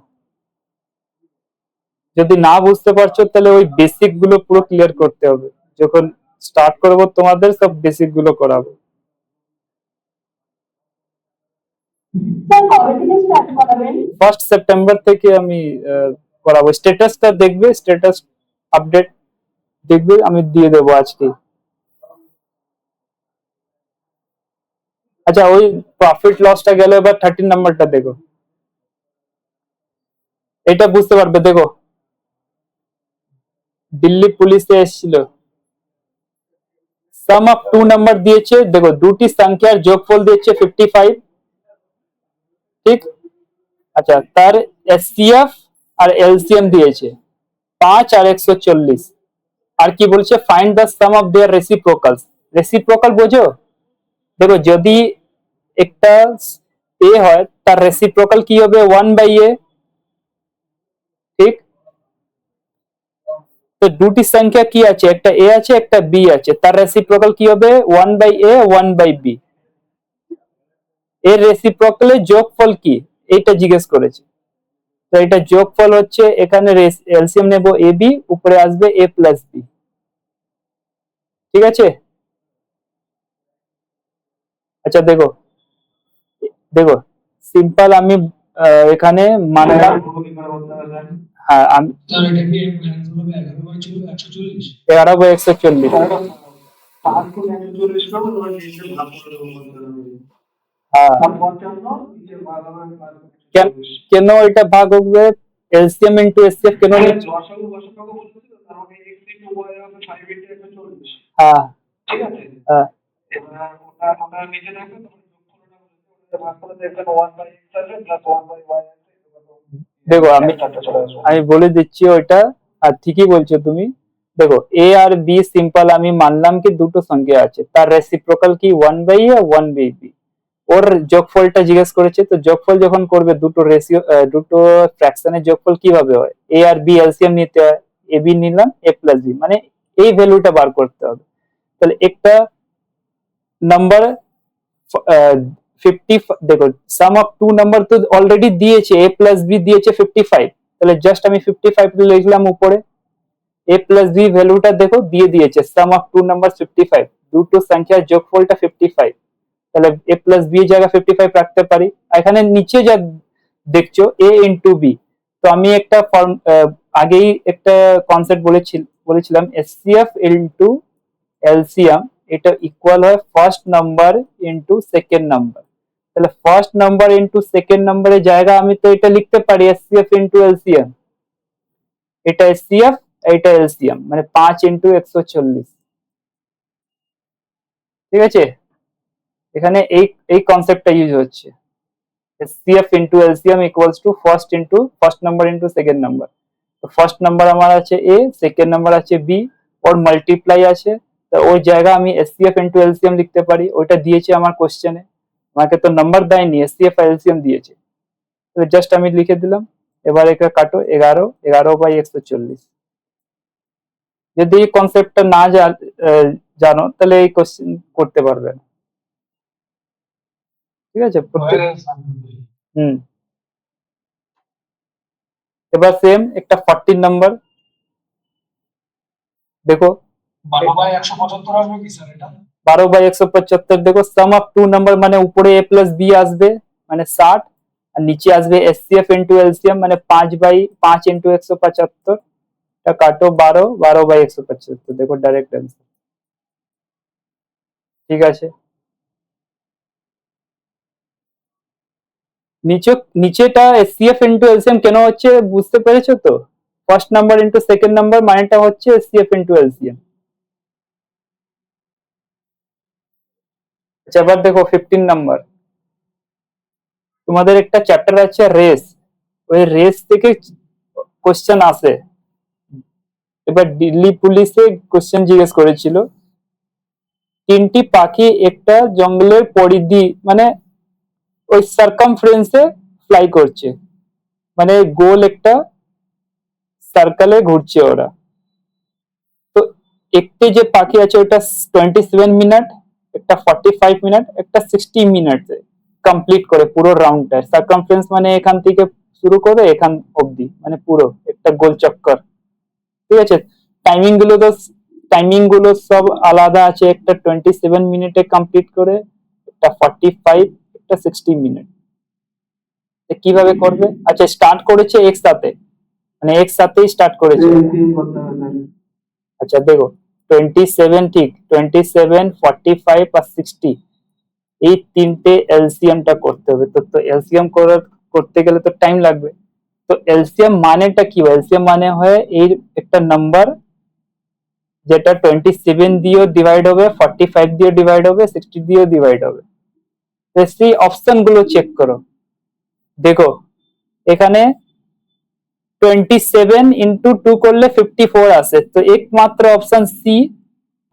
যদি না বুঝতে পারছো তাহলে ওই বেসিক গুলো পুরো ক্লিয়ার করতে হবে, যখন স্টার্ট করবো তোমাদের সব বেসিক গুলো করাবো। স্যার কবে থেকে স্টার্ট করাবেন? 1 সেপ্টেম্বর থেকে আমি করাবো। স্ট্যাটাসটা দেখবে, স্ট্যাটাস আপডেট দেখবে, আমি দিয়ে দেবো আজকে। আচ্ছা, ওই প্রফিট লসটা গেল, এবার 13 নাম্বারটা দেখো, এটা বুঝতে পারবে। দেখো দিল্লি পুলিশে এসেছিল, সাম অফ 2 নাম্বার দিয়েছে, দেখো দুটি সংখ্যার যোগফল দিয়েছে 55, ঠিক। আচ্ছা, তার এসসিএফ আর এলসিএম দিয়েছে 5 আর 140। আর কি বলছে? Find the sum of their reciprocals. Reciprocal বোঝো? দেখো যদি একটা এ হয় তার রেসিপ্রোকাল কি হবে? 1/a, ঠিক। তো দুটি সংখ্যা কি আছে? একটা এ আছে একটা বি আছে, তার রেসিপ্রোকাল কি হবে? 1/a 1/b। এর রেসিপ্রোকালের যোগফল কি, এটা জিজ্ঞেস করেছে। তো এটা যোগফল হচ্ছে, এখানে এলসিএম নেব এ বি, উপরে আসবে a প্লাস বি, ঠিক আছে। আচ্ছা দেখো, দেখো সিম্পল আমি এখানে মানলাম, হ্যাঁ আমি 11/140, হ্যাঁ কেন এটা ভাগ হবে? এলসিএম ইন্টু এসসিএফ কেন নিচ্ছি? হ্যাঁ হ্যাঁ, দেখো আমি আমি বলে দিচ্ছি ওইটা, আর ঠিকই বলছো তুমি। দেখো এ আর বি সিম্পল আমি মানলাম কি দুটো সংখ্যা আছে, তার রেসিপ্রোকাল কি 1/a 1/b। ওর যোগফলটা জিজ্ঞেস করেছে, তো যোগফল যখন করবে দুটো রেশিও, দুটো ফ্র্যাকশনের যোগফল কিভাবে হয়? এ আর বি এলসিএম নিতে হয়, এ বি নিলাম এ প্লাস বি, মানে এই ভ্যালুটা বার করতে হবে। তাহলে একটা নাম্বার 50 দেখো সাম অফ টু নাম্বার তো অলরেডি দিয়েছে, a প্লাস বি দিয়েছে 55, তাহলে জাস্ট আমি 55 লিখলাম উপরে। a প্লাস বি ভ্যালুটা দেখো দিয়ে দিয়েছে, সাম অফ টু নাম্বার 55, দুটো সংখ্যার যোগফলটা 55, তাহলে a প্লাস বি জায়গায় 55 রাখতে পারি। এখানে নিচে যা দেখছো a ইন্টু বি, তো আমি একটা ফর্ম আগেই একটা কনসেপ্ট বলেছিলাম এসসিএফ ইন্টু এলসিএম, এটা ইকুয়াল হয় first number into second number. তাহলে ফার্স্ট নাম্বার ইন্টু সেকেন্ড নাম্বারের জায়গা আমি তো এটা লিখতে পারি এসসিএফ ইন্টু এলসিএম, এটা এসসিএফ এটা এলসিএম, মানে 5 ইন্টু 140। ঠিক আছে, এখানে এই কনসেপ্টটা ইউজ হচ্ছে, SCF into LCM equals to first number into second number. তো ফার্স্ট নাম্বার আমার আছে এ, সেকেন্ড নাম্বার আছে বি, ওর মাল্টিপ্লাই আছে, তো ওই জায়গা আমি এসসিএফ ইন্টু এলসিএম লিখতে পারি, ওইটা দিয়েছে আমার কোশ্চেনে, আমাকে তো নাম্বার দেয়নি, এসসিএফ আর এলসিএম দিয়েছে, তো জাস্ট আমি লিখে দিলাম। এবার এটা কাটো, 11/140। যদি এই কনসেপ্টটা না জানো তাহলে এই কোশ্চেন করতে পারবে না। ঠিক আছে, হুম। এবার সেম একটা 14 নাম্বার দেখো, 12/175 আসবে কি স্যার এটা? 12/175 দেখো, সাম অফ টু নাম্বার মানে উপরে a প্লাস বি আসবে মানে 60, আর নিচে আসবে এসসিএফ ইন্টু এলসিএম মানে 5/5 ইন্টু 175, এটা কাটো 12/175, দেখো ডাইরেক্ট অ্যান্সার। ঠিক আছে, নিচেটা এসসিএফ ইন্টু এলসিএম কেন হচ্ছে বুঝতে পেরেছো তো? First number into second number মানেটা হচ্ছে এসসিএফ ইন্টু এলসিএম। আচ্ছা, এবার দেখো 15 নাম্বার, তোমাদের একটা চ্যাপ্টার আছে রেস, ওই রেস থেকে কোশ্চেন আসে। এবার দিল্লি পুলিশে কোশ্চেন জিজ্ঞেস করেছিল, তিনটি পাখি একটা জঙ্গলের পরিধি মানে ওই সার্কামফারেন্সে ফ্লাই করছে, মানে গোল একটা সার্কেলে ঘুরছে ওরা। তো একটি যে পাখি আছে ওটা 27 মিনিট, একটা 45 মিনিট, একটা 60 মিনিট কমপ্লিট করে পুরো রাউন্ডটা। সার্কামফারেন্স মানে এখান থেকে শুরু করে এখান অবধি, মানে পুরো একটা গোল চক্কর। ঠিক আছে, টাইমিং গুলো সব আলাদা আছে, একটা 27 মিনিটে কমপ্লিট করে, একটা 45, একটা 60 মিনিট। কিভাবে করবে? আচ্ছা, স্টার্ট করেছে একসাথে, মানে একসাথেই স্টার্ট করেছে। আচ্ছা দেখো, 27 ঠিক, 27, 45 আর 60, এই তিনটে এলসিএমটা করতে হবে। তো এলসিএম করতে গেলে তো টাইম লাগবে। তো এলসিএম মানেটা কি হয়? এলসিএম মানে হয় এই একটা নাম্বার যেটা 27 দিয়েও ডিভাইড হবে, 45 দিয়ে ডিভাইড হবে, 60 দিয়েও ডিভাইড হবে। তো সেই অপশন গুলো চেক করো, দেখো এখানে 27 ইন্টু 2 করলে 54 আসে, তো একমাত্র অপশন সি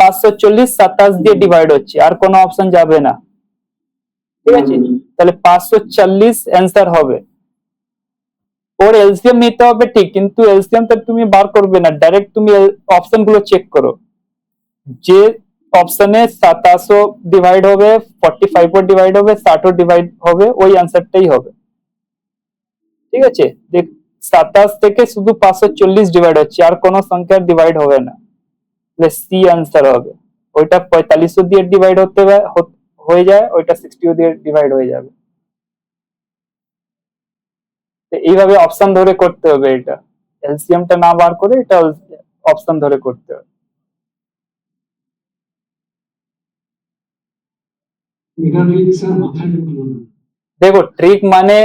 540 27 দিয়ে ডিভাইড হচ্ছে, আর কোনো অপশন যাবে না। ঠিক আছে, তাহলে 540 অ্যান্সার হবে। ওর এলসিএম নিতে হবে ঠিক, কিন্তু এলসিএম তো তুমি বার করবে না, ডাইরেক্ট তুমি অপশন গুলো চেক করো, যে অপশনে 27 ডিভাইড হবে, 45 ডিভাইড হবে, 60 ডিভাইড হবে, ওই অ্যান্সারটাই হবে। ঠিক আছে, দেখ 27 থেকে শুধু 540 ডিভাইড হচ্ছে, আর কোনো সংখ্যার ডিভাইড হবে না, তাহলে সি অ্যান্সার হবে। ওইটা 45 দিয়ে ডিভাইড হয়ে যায়, ওইটা 60 দিয়ে ডিভাইড হয়ে যাবে। এইভাবে অপশন ধরে করতে হবে, এটা এলসিএমটা না বার করে এটা অপশন ধরে করতে হবে। দেখো ট্রিক মানে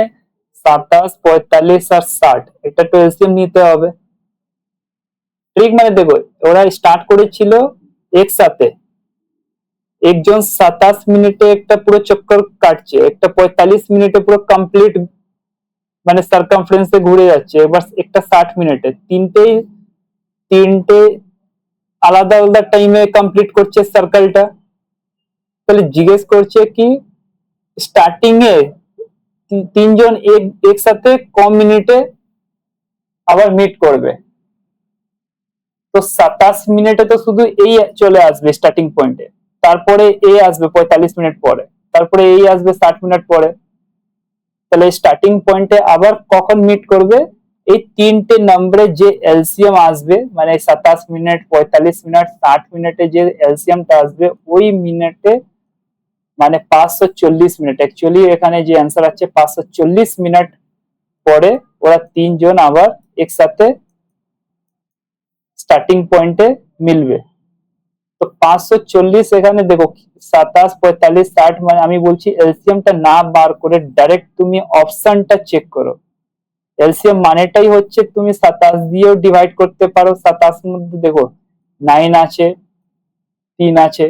27, 45 আর 60, এটা তো এলসিএম নিতে হবে। ট্রিক মানে দেখো, ওরা স্টার্ট করেছিল একসাথে, একজন 27 মিনিটে একটা পুরো চক্কর কাটছে, একটা 45 মিনিটে পুরো কমপ্লিট মানে সার্কামফারেন্সে ঘুরে যাচ্ছে, এবার একটা 60 মিনিটে, তিনটে আলাদা আলাদা টাইমে কমপ্লিট করছে সার্কেলটা। তাহলে জিজ্ঞেস করছে কি স্টার্টিং এ তিনজন একসাথে কম মিনিটে আবার মিট করবে, তো 27 মিনিটে তো শুধু এই চলে আসবে স্টার্টিং পয়েন্টে, তারপরে এ আসবে 45 মিনিট পরে, তারপরে এই আসবে 60 মিনিট পরে। তাহলে স্টার্টিং পয়েন্টে আবার কখন মিট করবে, এই তিনটে নম্বরে যে এলসিএম আসবে, মানে 27 মিনিট, 45 মিনিট, 60 মিনিটে যে এলসিএমটা আসবে ওই মিনিটে, মানে 540 মিনিট, অ্যাকচুয়ালি এখানে যে অ্যান্সার আছে 540 মিনিট পরে ওরা তিনজন আবার একসাথে স্টার্টিং পয়েন্টে মিলবে। তো 540 এখানে দেখো, 27, 45, 60, মানে আমি বলছি এলসিএমটা না বার করে ডাইরেক্ট তুমি অপশনটা চেক করো। এলসিএম মানেটাই হচ্ছে তুমি 27 দিয়েও ডিভাইড করতে পারো, 27 মধ্যে দেখো 9 আছে, 3 আছে,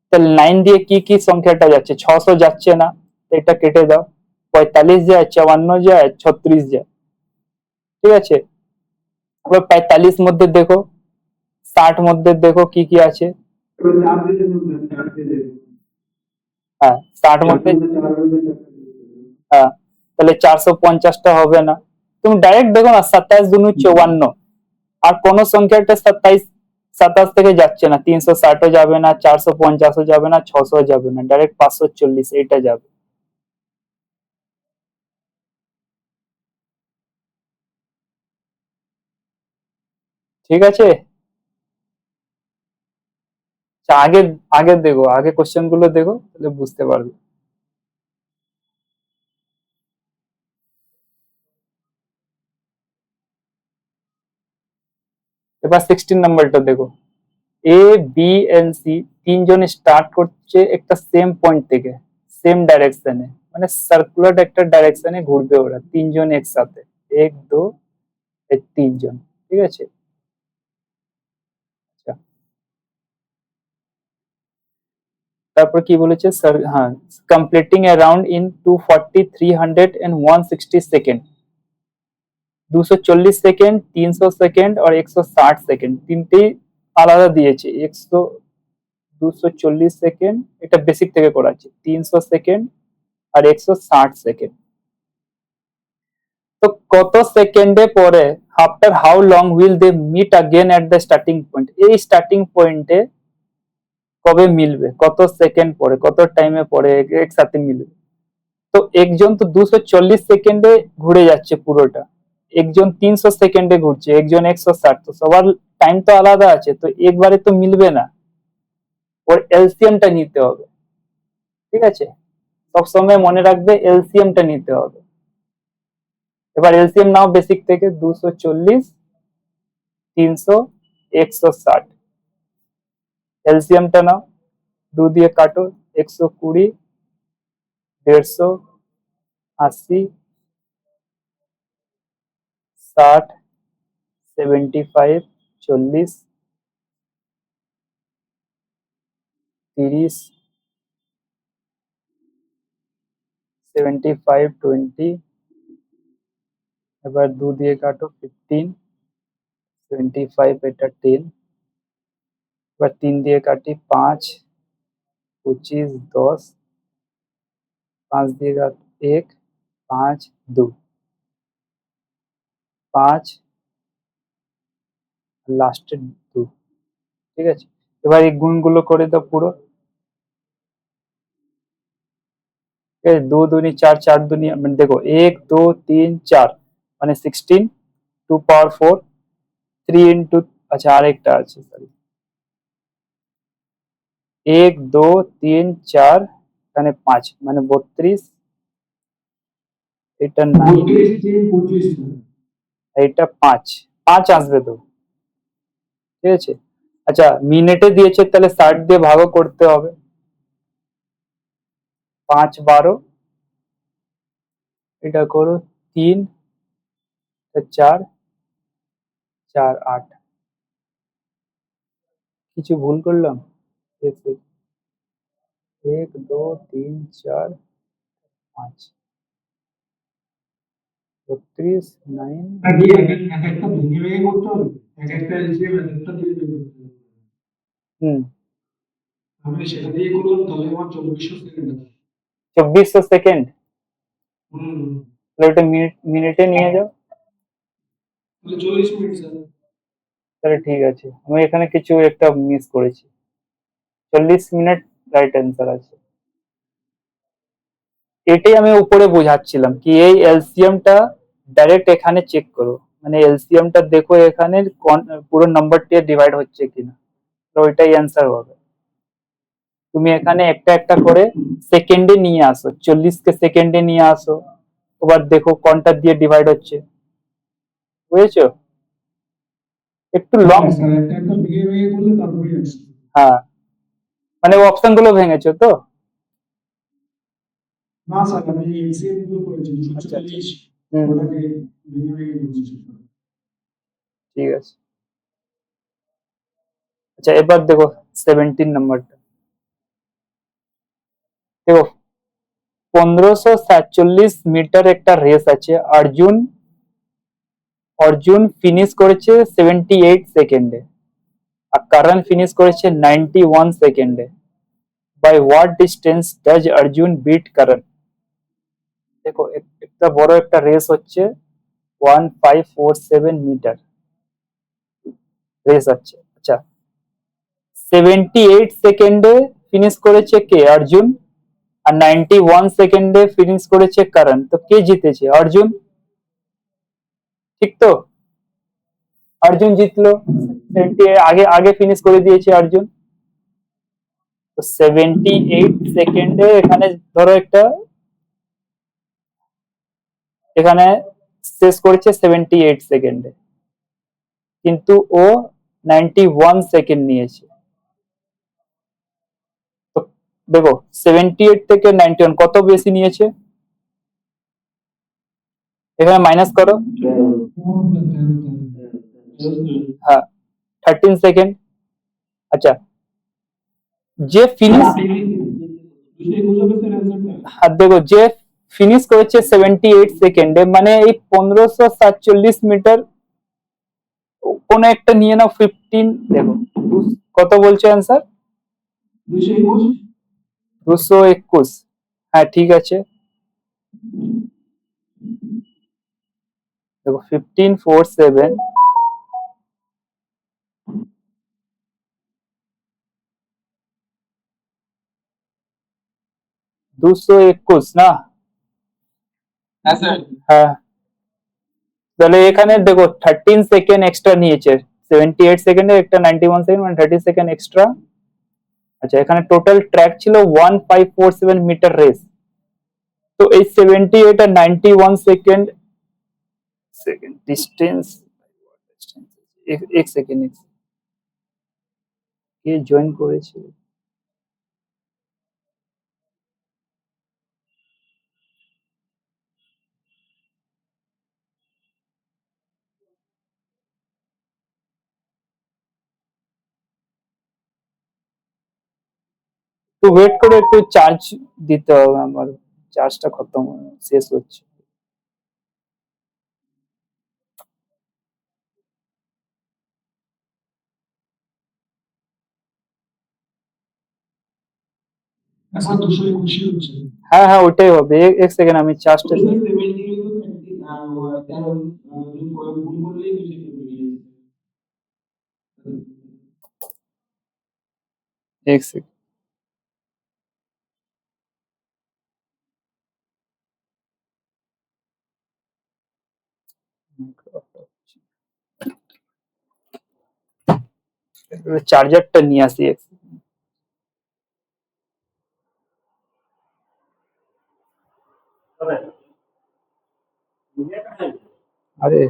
তাহলে 9 দিয়ে কি কি সংখ্যাটা যাচ্ছে, 600 যাচ্ছে না, তো এটা কেটে দাও, 45 যায়, 54 যায়, 36 যায়, ঠিক আছে। এবার 45 মধ্যে দেখো, 60 মধ্যে দেখো কি কি আছে। হ্যাঁ, 60 মধ্যে, হ্যাঁ, তাহলে 450টা হবে না। তুমি ডাইরেক্ট দেখো না, 27 দুনু 54, আর কোন সংখ্যাটা 27 থেকে যাচ্ছে না, 360ও যাবে না, 450ও যাবে না, 600 যাবে না, ডাইরেক্ট 540 এটা যাবে। ঠিক আছে, আচ্ছা, আগে আগে দেখো, আগে কোশ্চেন গুলো দেখো, তাহলে বুঝতে পারবে। এবার 16 নাম্বারটা দেখো, এ বি এন্ড সি তিনজন স্টার্ট করছে একটা সেম পয়েন্ট থেকে, সেম ডাইরেকশনে, মানে সার্কুলার একটা ডাইরেকশনে ঘুরবে ওরা তিনজন একসাথে, এক দো এই তিনজন, ঠিক আছে। আচ্ছা, তারপর কি বলেছে স্যার, হ্যাঁ, completing around in 240, 300 and 160 second, 240 second, 300 second আর 160 সেকেন্ড, তিনটেই আলাদা দিয়েছে। 240 সেকেন্ড, এটা বেসিক থেকে করাচ্ছে, 300 সেকেন্ড আর 160 সেকেন্ড। তো কত সেকেন্ডে পরে, after how long will they meet again at the starting point, এই স্টার্টিং পয়েন্টে কবে মিলবে, কত সেকেন্ড পরে, কত টাইমে পরে একসাথে মিলবে। তো একজন তো 240 সেকেন্ডে ঘুরে যাচ্ছে পুরোটা, একজন 300 সেকেন্ডে ঘুরছে, একজন 160, তো সবার টাইম তো আলাদা আছে, তো একবারে তো মিলবে না, ওর এলসিএমটা নিতে হবে, ঠিক আছে। সবসময় মনে রাখবে এলসিএমটা নিতে হবে। এবার এলসিএম নাও বেসিক থেকে, 240, 300, 160, এলসিএমটা নাও, 2 দিয়ে কাটো, 120, 150, 80, 60, 75, 40, 30, 75, 20, এবার 2 দিয়ে কাটো, 15, 75, এটা 10, এবার 3 দিয়ে কাটি, 5, 25, 10, 5 দিয়ে কাটি 1, 5, 2, 5, লাস্টে 2, ঠিক আছে। এবার এই গুণগুলো করে দাও পুরো, ঠিক আছে, 2 दूनी 4, 4 दूनी, মানে দেখো 1, 2, 3, 4, মানে 16, 2 পাওয়ার 4, 3 ইন্টু, আচ্ছা আরেকটা আছে, সরি, 1, 2, 3, 4, এখানে 5, মানে 32, এটা 9, 25 এটা 5, 5 আসবে তো, ঠিক আছে। আচ্ছা, মিনিটে দিয়েছে, তাহলে 60 দিয়ে ভাগও করতে হবে, 5, 12, এটা করো, 3, 4, 4, 8, কিছু ভুল করলাম, 1, 2, 3, 4, 5, 32, 9, নাকি এক একটা ভেঙে ভেঙে করতে হবে, এক একটা এলসিএম এক একটা দিয়ে তৈরি করতে হবে। হুম, আমি সেটা দিয়ে করলাম, তাহলে আমার 2400 সেকেন্ড আছে। 2400 সেকেন্ড, হুম, তাহলে ওটা মিনিটে নিয়ে যাও, তাহলে 40 মিনিট স্যার। তাহলে ঠিক আছে, আমি এখানে কিছু একটা মিস করেছি, 40 মিনিট রাইট অ্যান্সার আছে। এটাই আমি উপরে বোঝাচ্ছিলাম কি এই এলসিএমটা ডাইরেক্ট এখানে চেক করো, মানে এলসিএমটা দেখো এখানে পুরো নাম্বার দিয়ে ডিভাইড হচ্ছে কিনা, তো ওইটাই অ্যান্সার হবে। তুমি এখানে একটা একটা করে সেকেন্ডে নিয়ে আসো, 40 কে সেকেন্ডে নিয়ে আসো, এবার দেখো কোনটা দিয়ে ডিভাইড হচ্ছে, বুঝেছো? একটু লং। হ্যাঁ স্যার, একটা একটা ভেঙে ভেঙে করলে তারপরে আসবে। হ্যাঁ, মানে অপশন গুলো ভেঙেছো তো? না স্যার, আমি এলসিএম গুলো করেছি, দুশো আচ্ছা আচ্ছা, চল্লিশ হুম, ওটাকে ভেঙে ভেঙে করেছি। ঠিক আছে। আচ্ছা এবার দেখো 17 নাম্বারটা, দেখো 1547 মিটার একটা রেস আছে, অর্জুন অর্জুন ফিনিশ করেছে 78 সেকেন্ডে আর কারণ ফিনিশ করেছে 91 সেকেন্ডে। By what distance does Arjun beat Karan? দেখো একটা বড় একটা রেস হচ্ছে, 1547 মিটার রেস আছে। আচ্ছা 78 সেকেন্ডে ফিনিশ করেছে কে? অর্জুন। আর 91 সেকেন্ডে ফিনিশ করেছে কারণ, তো কে জিতেছে? অর্জুন, ঠিক তো? অর্জুন জিতলো, 78 আগে আগে ফিনিশ করে দিয়েছে অর্জুন। তো 78 সেকেন্ডে এখানে ধরো একটা, এখানে শেষ করেছে 78 সেকেন্ডে, কিন্তু ও 91 সেকেন্ড নিয়েছে। তো দেখো 78 থেকে 91 কত বেশি নিয়েছে, এখানে মাইনাস করো। হ্যাঁ 13 সেকেন্ড। আচ্ছা যে ফিনিশ, আর দেখো যে ফিনিশ করেছে 78 সেকেন্ডে, মানে এই 1547 মিটার কোন একটা নিয়ে নাও 15, দেখো কত বলছে অ্যান্সার? 221। হ্যাঁ ঠিক আছে, দেখো 1547 221 না? হ্যাঁ, তাহলে এখানে দেখো 13 সেকেন্ড এক্সট্রা নিয়েছে, 78 সেকেন্ডে একটা 91 সেকেন্ড, মানে 30 সেকেন্ড এক্সট্রা। আচ্ছা এখানে টোটাল ট্র্যাক ছিল 1547 মিটার রেস, তো এই 78 আর 91 সেকেন্ড সেকেন্ড ডিস্টেন্স, এক সেকেন্ড কে জয়েন করেছে? তো ওয়েট করে একটু চার্জ দিতে হবে, আমার চার্জটা খতম শেষ হচ্ছে। স্যার 221 হচ্ছে। হ্যাঁ হ্যাঁ ওইটাই হবে, এক সেকেন্ড আমি চার্জটা, এক সেকেন্ড। চার্জারটা নিয়ে আসি এক second। আরে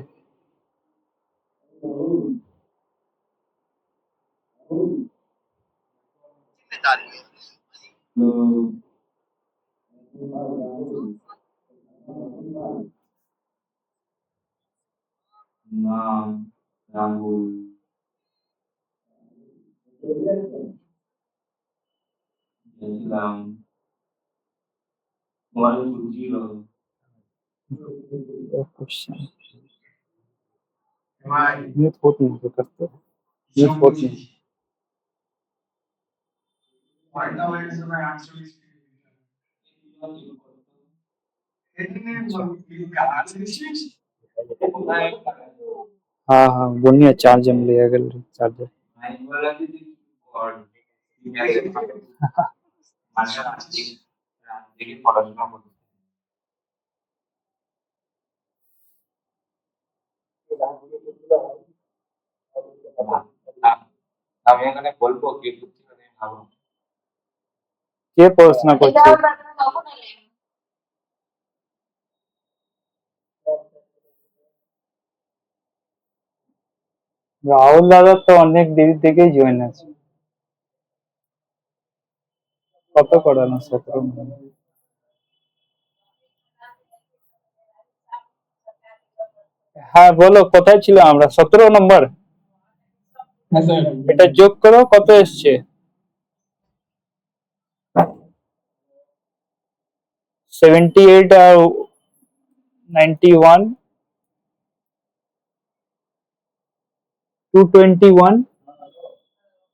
নাম রাহুল গেছিলাম তোমাদের ছিল क्वेश्चन म्यूट होत नहीं तो करते, म्यूट होत नहीं। हाँ हाँ बोलिए, चार्ज हम ले अगर चार्जर। পড়াশোনা করতে আমি এখানে বলবো কে করতে পারে ভাবো। কে পড়াশোনা করছে? রাহুল দাদা তো অনেক দেরি থেকেই জয়েন আছে। কত করানো? 17 মিনিট। হ্যাঁ বলো, কোথায় ছিল আমরা? 17 নম্বর। হ্যাঁ স্যার। এটা যোগ করো, কত এসছে? 78 আর 91, 221।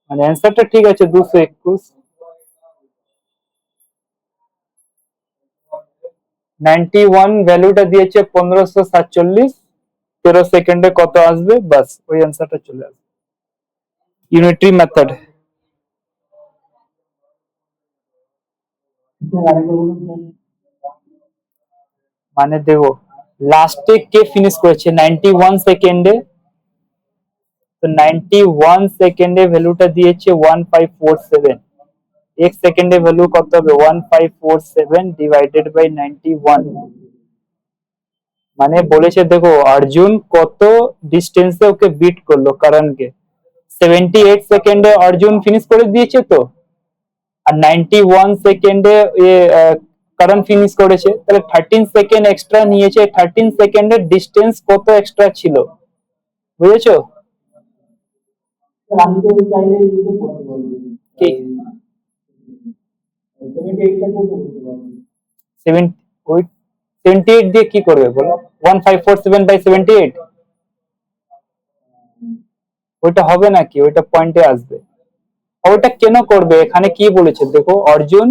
মানে অ্যান্সারটা ঠিক আছে, 221। 91 ভ্যালুটা দিয়েছে 1547। 13 সেকেন্ডে কত আসবে, বাস ওই অ্যান্সারটা চলে আসবে। Unitary method. মানে দেখো, লাস্টে কে ফিনিশ করেছে 91 সেকেন্ডে, তো 91 সেকেন্ডে ভ্যালুটা দিয়েছে 1547। এক সেকেন্ডে ভ্যালু কত হবে? 1547 ডিভাইডেড বাই 91। মানে বলেছে দেখো অর্জুন কত ডিস্টেন্সে ওকে বিট করলো করণকে। 78 সেকেন্ডে অর্জুন ফিনিশ করে দিয়েছে তো, আর 91 সেকেন্ডে করণ ফিনিশ করেছে, তাহলে 13 সেকেন্ড এক্সট্রা নিয়েছে। 13 সেকেন্ডের ডিস্টেন্স কত এক্সট্রা ছিল, বুঝেছো? আমি তো চাইলে নিজে করতে পারবো। কি তুমি এইটা করতে করতে পারবো। 78 দিয়ে কি করবে বলো? 1547 বাই 78, ওইটা হবে নাকি? ওইটা পয়েন্টে আসবে। ওইটা কেন করবে? এখানে কি বলেছে দেখো, অর্জুন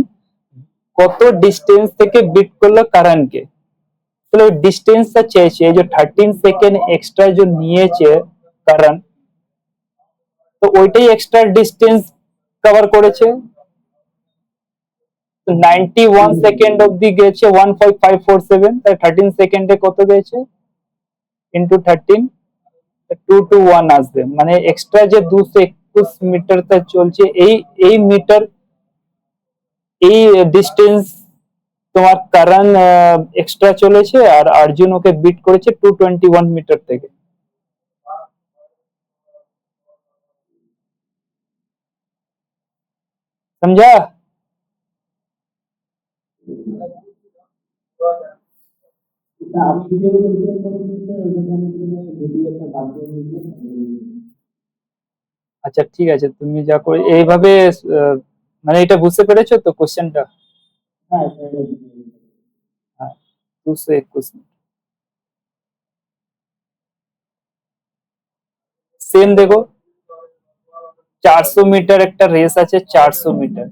কত ডিস্টেন্স থেকে বিট করলো করণকে, তাহলে ওই ডিস্টেন্সটা চেয়েছে। এই যে 13 সেকেন্ড এক্সট্রা যে নিয়েছে করণ, তো ওইটাই এক্সট্রা ডিস্টেন্স কভার করেছে। 91 সেকেন্ড অব্দি গেছে 15547, তাই 13 সেকেন্ডে কত গেছে ইন্টু 13, 221 আসবে। মানে এক্সট্রা যে 221 মিটারটা চলছে, এই এই মিটার, এই ডিস্টেন্স তোমার কারণ এক্সট্রা চলেছে, আর অর্জুন ওকে বিট করেছে 221 মিটার থেকে। समझा? আমি ভিডিও করতে পারবো স্যার, আমি যদি একটা কাজ করে দিই। আচ্ছা ঠিক আছে, তুমি যা করে এইভাবে মানে এটা বুঝতে পেরেছো তো কোশ্চেনটা? হ্যাঁ স্যার। হ্যাঁ, 221। সেম দেখো, 400 মিটার একটা রেস আছে, 400 মিটার,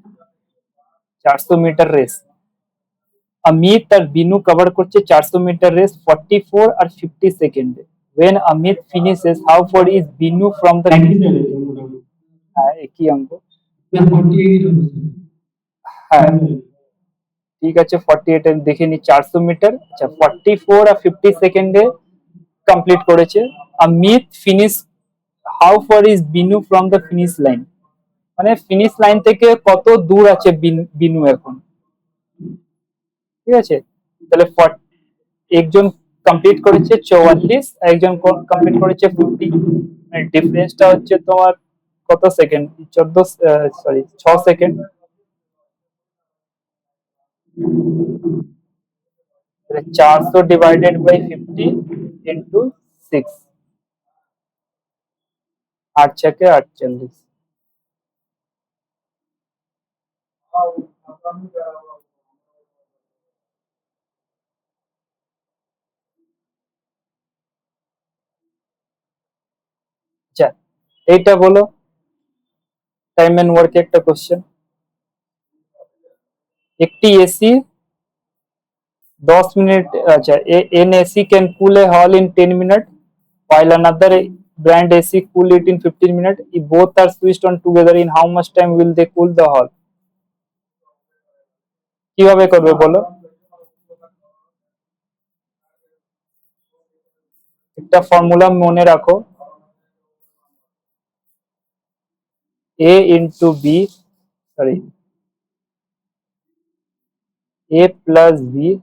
400 মিটার রেস। অমিত আর বিনু কভার করছে 400 মিটার রেস 44 আর 50 সেকেন্ডে। when Amit finishes, how far is Binu from the? হ্যাঁ একই অঙ্ক। হ্যাঁ ঠিক আছে, 48 এর দেখে নি 400 মিটার। আচ্ছা 44 আর 50 সেকেন্ডে কমপ্লিট করেছে। Amit finish, how far is Binu from the finish line, মানে ফিনিশ লাইন থেকে কত দূর আছে বিনু এখন, ঠিক আছে? তাহলে একজন কমপ্লিট করেছে 44, একজন কমপ্লিট করেছে 50। ডিফারেন্সটা হচ্ছে তোমার কত সেকেন্ড? 6 সেকেন্ড। 400 ডিভাইডেড বাই 50 ইন্টু 6, 8 ছকে 48। আচ্ছা এইটা বলো, টাইম এন্ড ওয়ার্ক একটা কোশ্চেন। একটি এসি 10 মিনিট, আচ্ছা an AC can cool a hall in 10 minute while another brand AC cool it in 15 minutes. If both are switched on together, in how much time will they cool the hall? কিভাবে করবে বলো? একটা formula মনে রাখো, A into B, sorry, A plus B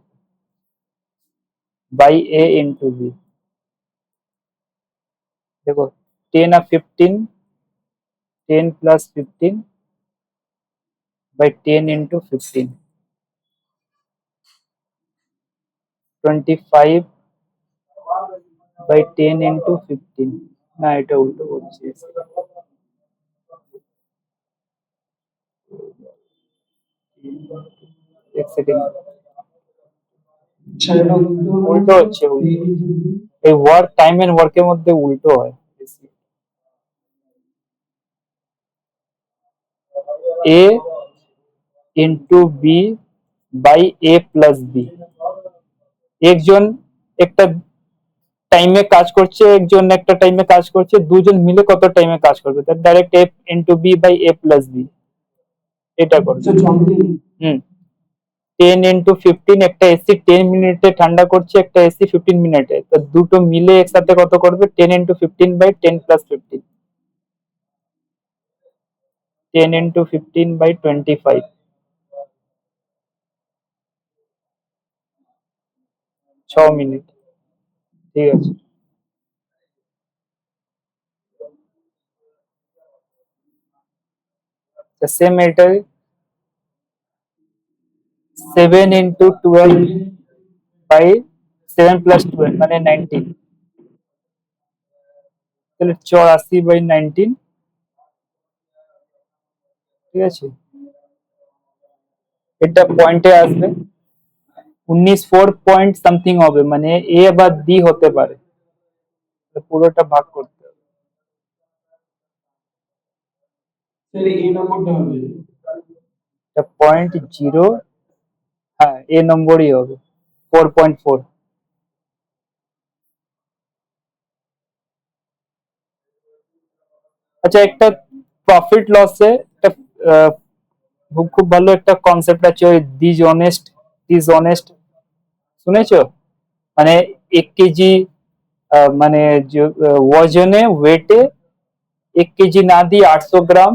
by A into B. देखो 10 और 15, 10 plus 15 by 10 into 15, 25 by 10 into 15. না এটা উল্টো করছি, এক সেকেন্ড, উল্টো হচ্ছে, উল্টো। এই ওয়ার্ক টাইম এন্ড ওয়ার্কের মধ্যে উল্টো হয় বেশি। A into B by A plus B, একজন একটা টাইমে কাজ করছে, একজন একটা টাইমে কাজ করছে, দুজন মিলে কত টাইমে কাজ করবে, তার direct A into B by A plus B এটা করবে। হুম, 10 into 15, একটা এসি 10 মিনিটে ঠান্ডা করছে, একটা এসি 15 মিনিটে, তো দুটো মিলে একসাথে কত করবে, 10 into 15 by 10 plus 15, 10 into 15 by 25, 6 minute, ঠিক আছে। তো সেম এটাই 7 into 12 by 7 plus 12 মানে 19, তাহলে 84 by 19, ঠিক আছে। এটা পয়েন্টে আসবে 19 4 পয়েন্ট সামথিং হবে, মানে এ বা বি হতে পারে, তো পুরোটা ভাগ করতে হবে। এটা 0.0, হ্যাঁ এ নম্বরই হবে 4.4। আচ্ছা, একটা প্রফিট লসে একটা খুব ভালো একটা কনসেপ্ট আছে, ওই ডিসঅনেস্ট শুনেছো? মানে 1 কেজি মানে ওজনে ওয়েটে 1 কেজি না দিয়ে 800 গ্রাম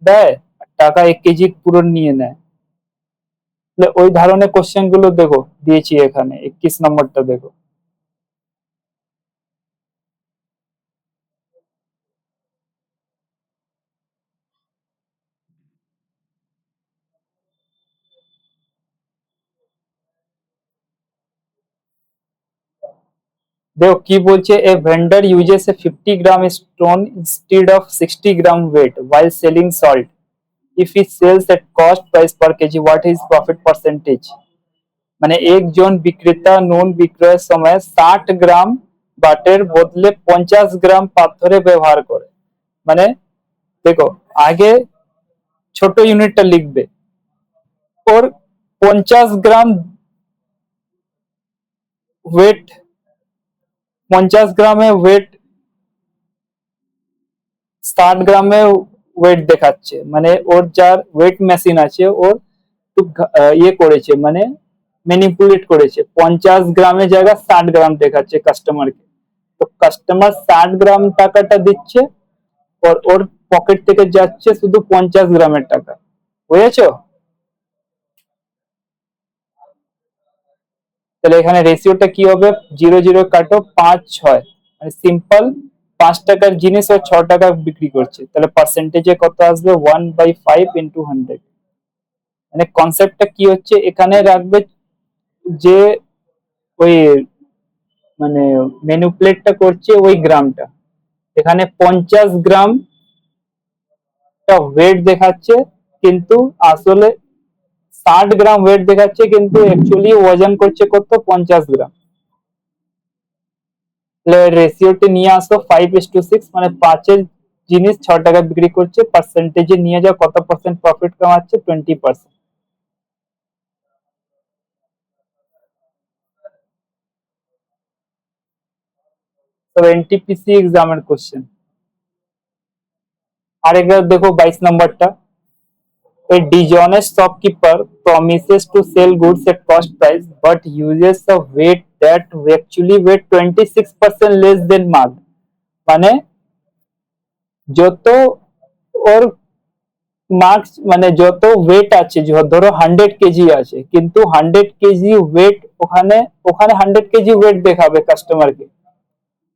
দেয়, আর টাকা 1 কেজি পুরো নিয়ে নেয়। তাহলে ওই ধরনের কোশ্চেন গুলো দেখো দিয়েছি এখানে, 21 নম্বরটা দেখো। देखो की बोलছে, a vendor uses a 50 gram stone instead of 60 gram weight while selling salt. If he sells at cost price per kg, what is profit percentage? মানে একজন বিক্রেতা নুন বিক্রয়ের সময় 60 গ্রাম বাটের বদলে 50 গ্রাম পাথরে ব্যবহার করে। মানে দেখো আগে ছোট ইউনিটটা লিখবে, ওর 50 গ্রাম ওয়েট, 50 গ্রামে ওয়েট 60 গ্রামে ওয়েট দেখাচ্ছে, মানে ওর যার ওয়েট মেশিন আছে ওর একটু ইয়ে করেছে, মানে ম্যানিপুলেট করেছে, 50 গ্রামের জায়গায় 60 গ্রাম দেখাচ্ছে কাস্টমারকে। তো কাস্টমার 60 গ্রাম টাকাটা দিচ্ছে, ওর পকেট থেকে যাচ্ছে শুধু 50 গ্রামের টাকা, বুঝেছো? তাহলে এখানে রেশিওটা কি হবে, 0 0 কাটো 5 6, মানে সিম্পল 5 টাকার জিনিস ও 6 টাকা বিক্রি করছে, তাহলে পার্সেন্টেজে কত আসবে, 1/5 ইন্টু 100। মানে কনসেপ্টটা কি হচ্ছে, এখানে রাখবে যে ওই মানে ম্যানিপুলেটটা করছে ওই গ্রামটা, এখানে 50 গ্রাম ওয়েট দেখাচ্ছে, কিন্তু আসলে 60 গ্রাম ওয়েট দেখাচ্ছে, কিন্তু অ্যাকচুয়ালি ওজন করছে কত, 50 গ্রাম। রেশিওটি নিয়ে আসো 5:6, মানে 5-এর জিনিস 6 টাকা বিক্রি করছে, পার্সেন্টেজে নিয়ে যাও, কত পার্সেন্ট প্রফিট কামাচ্ছে, 20%। তো এনটিপিসি এক্সামের কোশ্চেন। আরেকবার দেখো 22 নম্বরটা, a dishonest shopkeeper promises to sell goods at cost price but uses a weight that actually weight 26% less than mark। মানে যত ওর মার্কস মানে যত ওয়েট আছে, ধরো 100 কেজি আছে, কিন্তু 100 কেজি ওয়েট ওখানে ওখানে 100 কেজি ওয়েট দেখাবে কাস্টমারকে।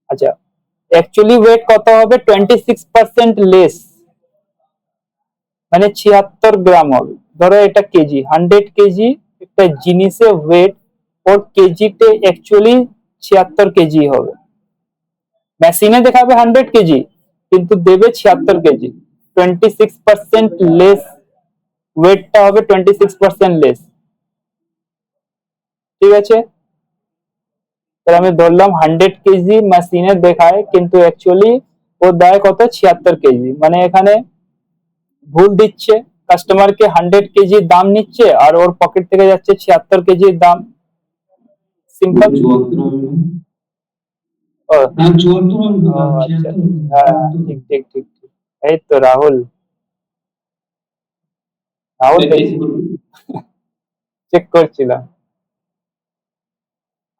আচ্ছা, অ্যাকচুয়ালি ওয়েট কত হবে? 26% লেস, মানে 76 গ্রাম হবে। ধরো এটা কেজি, 100 কেজি একটা জিনিসের ওয়েট, ওর কেজিতে অ্যাকচুয়ালি 76 কেজি হবে। মেশিনে দেখাবে 100 কেজি, কিন্তু দেবে 76 কেজি। 26% লেস, ওয়েটটা হবে 26% লেস। ঠিক আছে, তাহলে আমি ধরলাম 100 কেজি মেশিনে দেখায়, কিন্তু অ্যাকচুয়ালি ও দেয় কত? 76 কেজি। মানে এখানে ভুল দিচ্ছে, কাস্টমারকে 100 কেজি দাম নিচ্ছে আর ওর পকেট থেকে যাচ্ছে 76 কেজির দাম। সিম্পল। 74 হবে না? ও হ্যাঁ 74 হবে ও, না, আচ্ছা 76 হবে, হ্যাঁ, 74 ঠিক ঠিক ঠিক ঠিক। এই তো রাহুল, রাহুল প্র্যাকটিস করবে। চেক করছিলাম।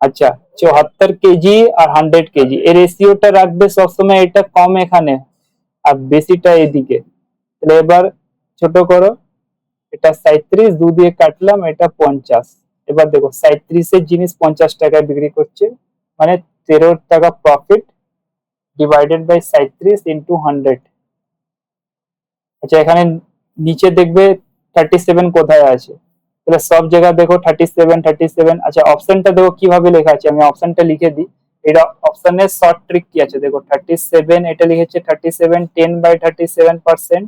আচ্ছা, 74 কেজি আর 100 কেজি এর রেশিওটা রাখবে সবসময়, এটা কম এখানে আর বেশিটা এদিকে। তাহলে এবার ছোট করো, এটা 37, 2 দিয়ে কাটলাম, এটা 50। এবার দেখো 37 এর জিনিস 50 টাকায় বিক্রি করছে, মানে 13 টাকা প্রফিট ডিভাইডেড বাই 37 ইন্টু 100। আচ্ছা, এখানে নিচে দেখবে 37 কোথায় আছে, তাহলে সব জায়গা দেখো 37 37। আচ্ছা, অপশনটা দেখো কিভাবে লেখা আছে, আমি অপশনটা লিখে দিই। এটা অপশনের শর্ট ট্রিক কি আছে দেখো, 37 এটা লিখেছে 37 10 বাই 37%,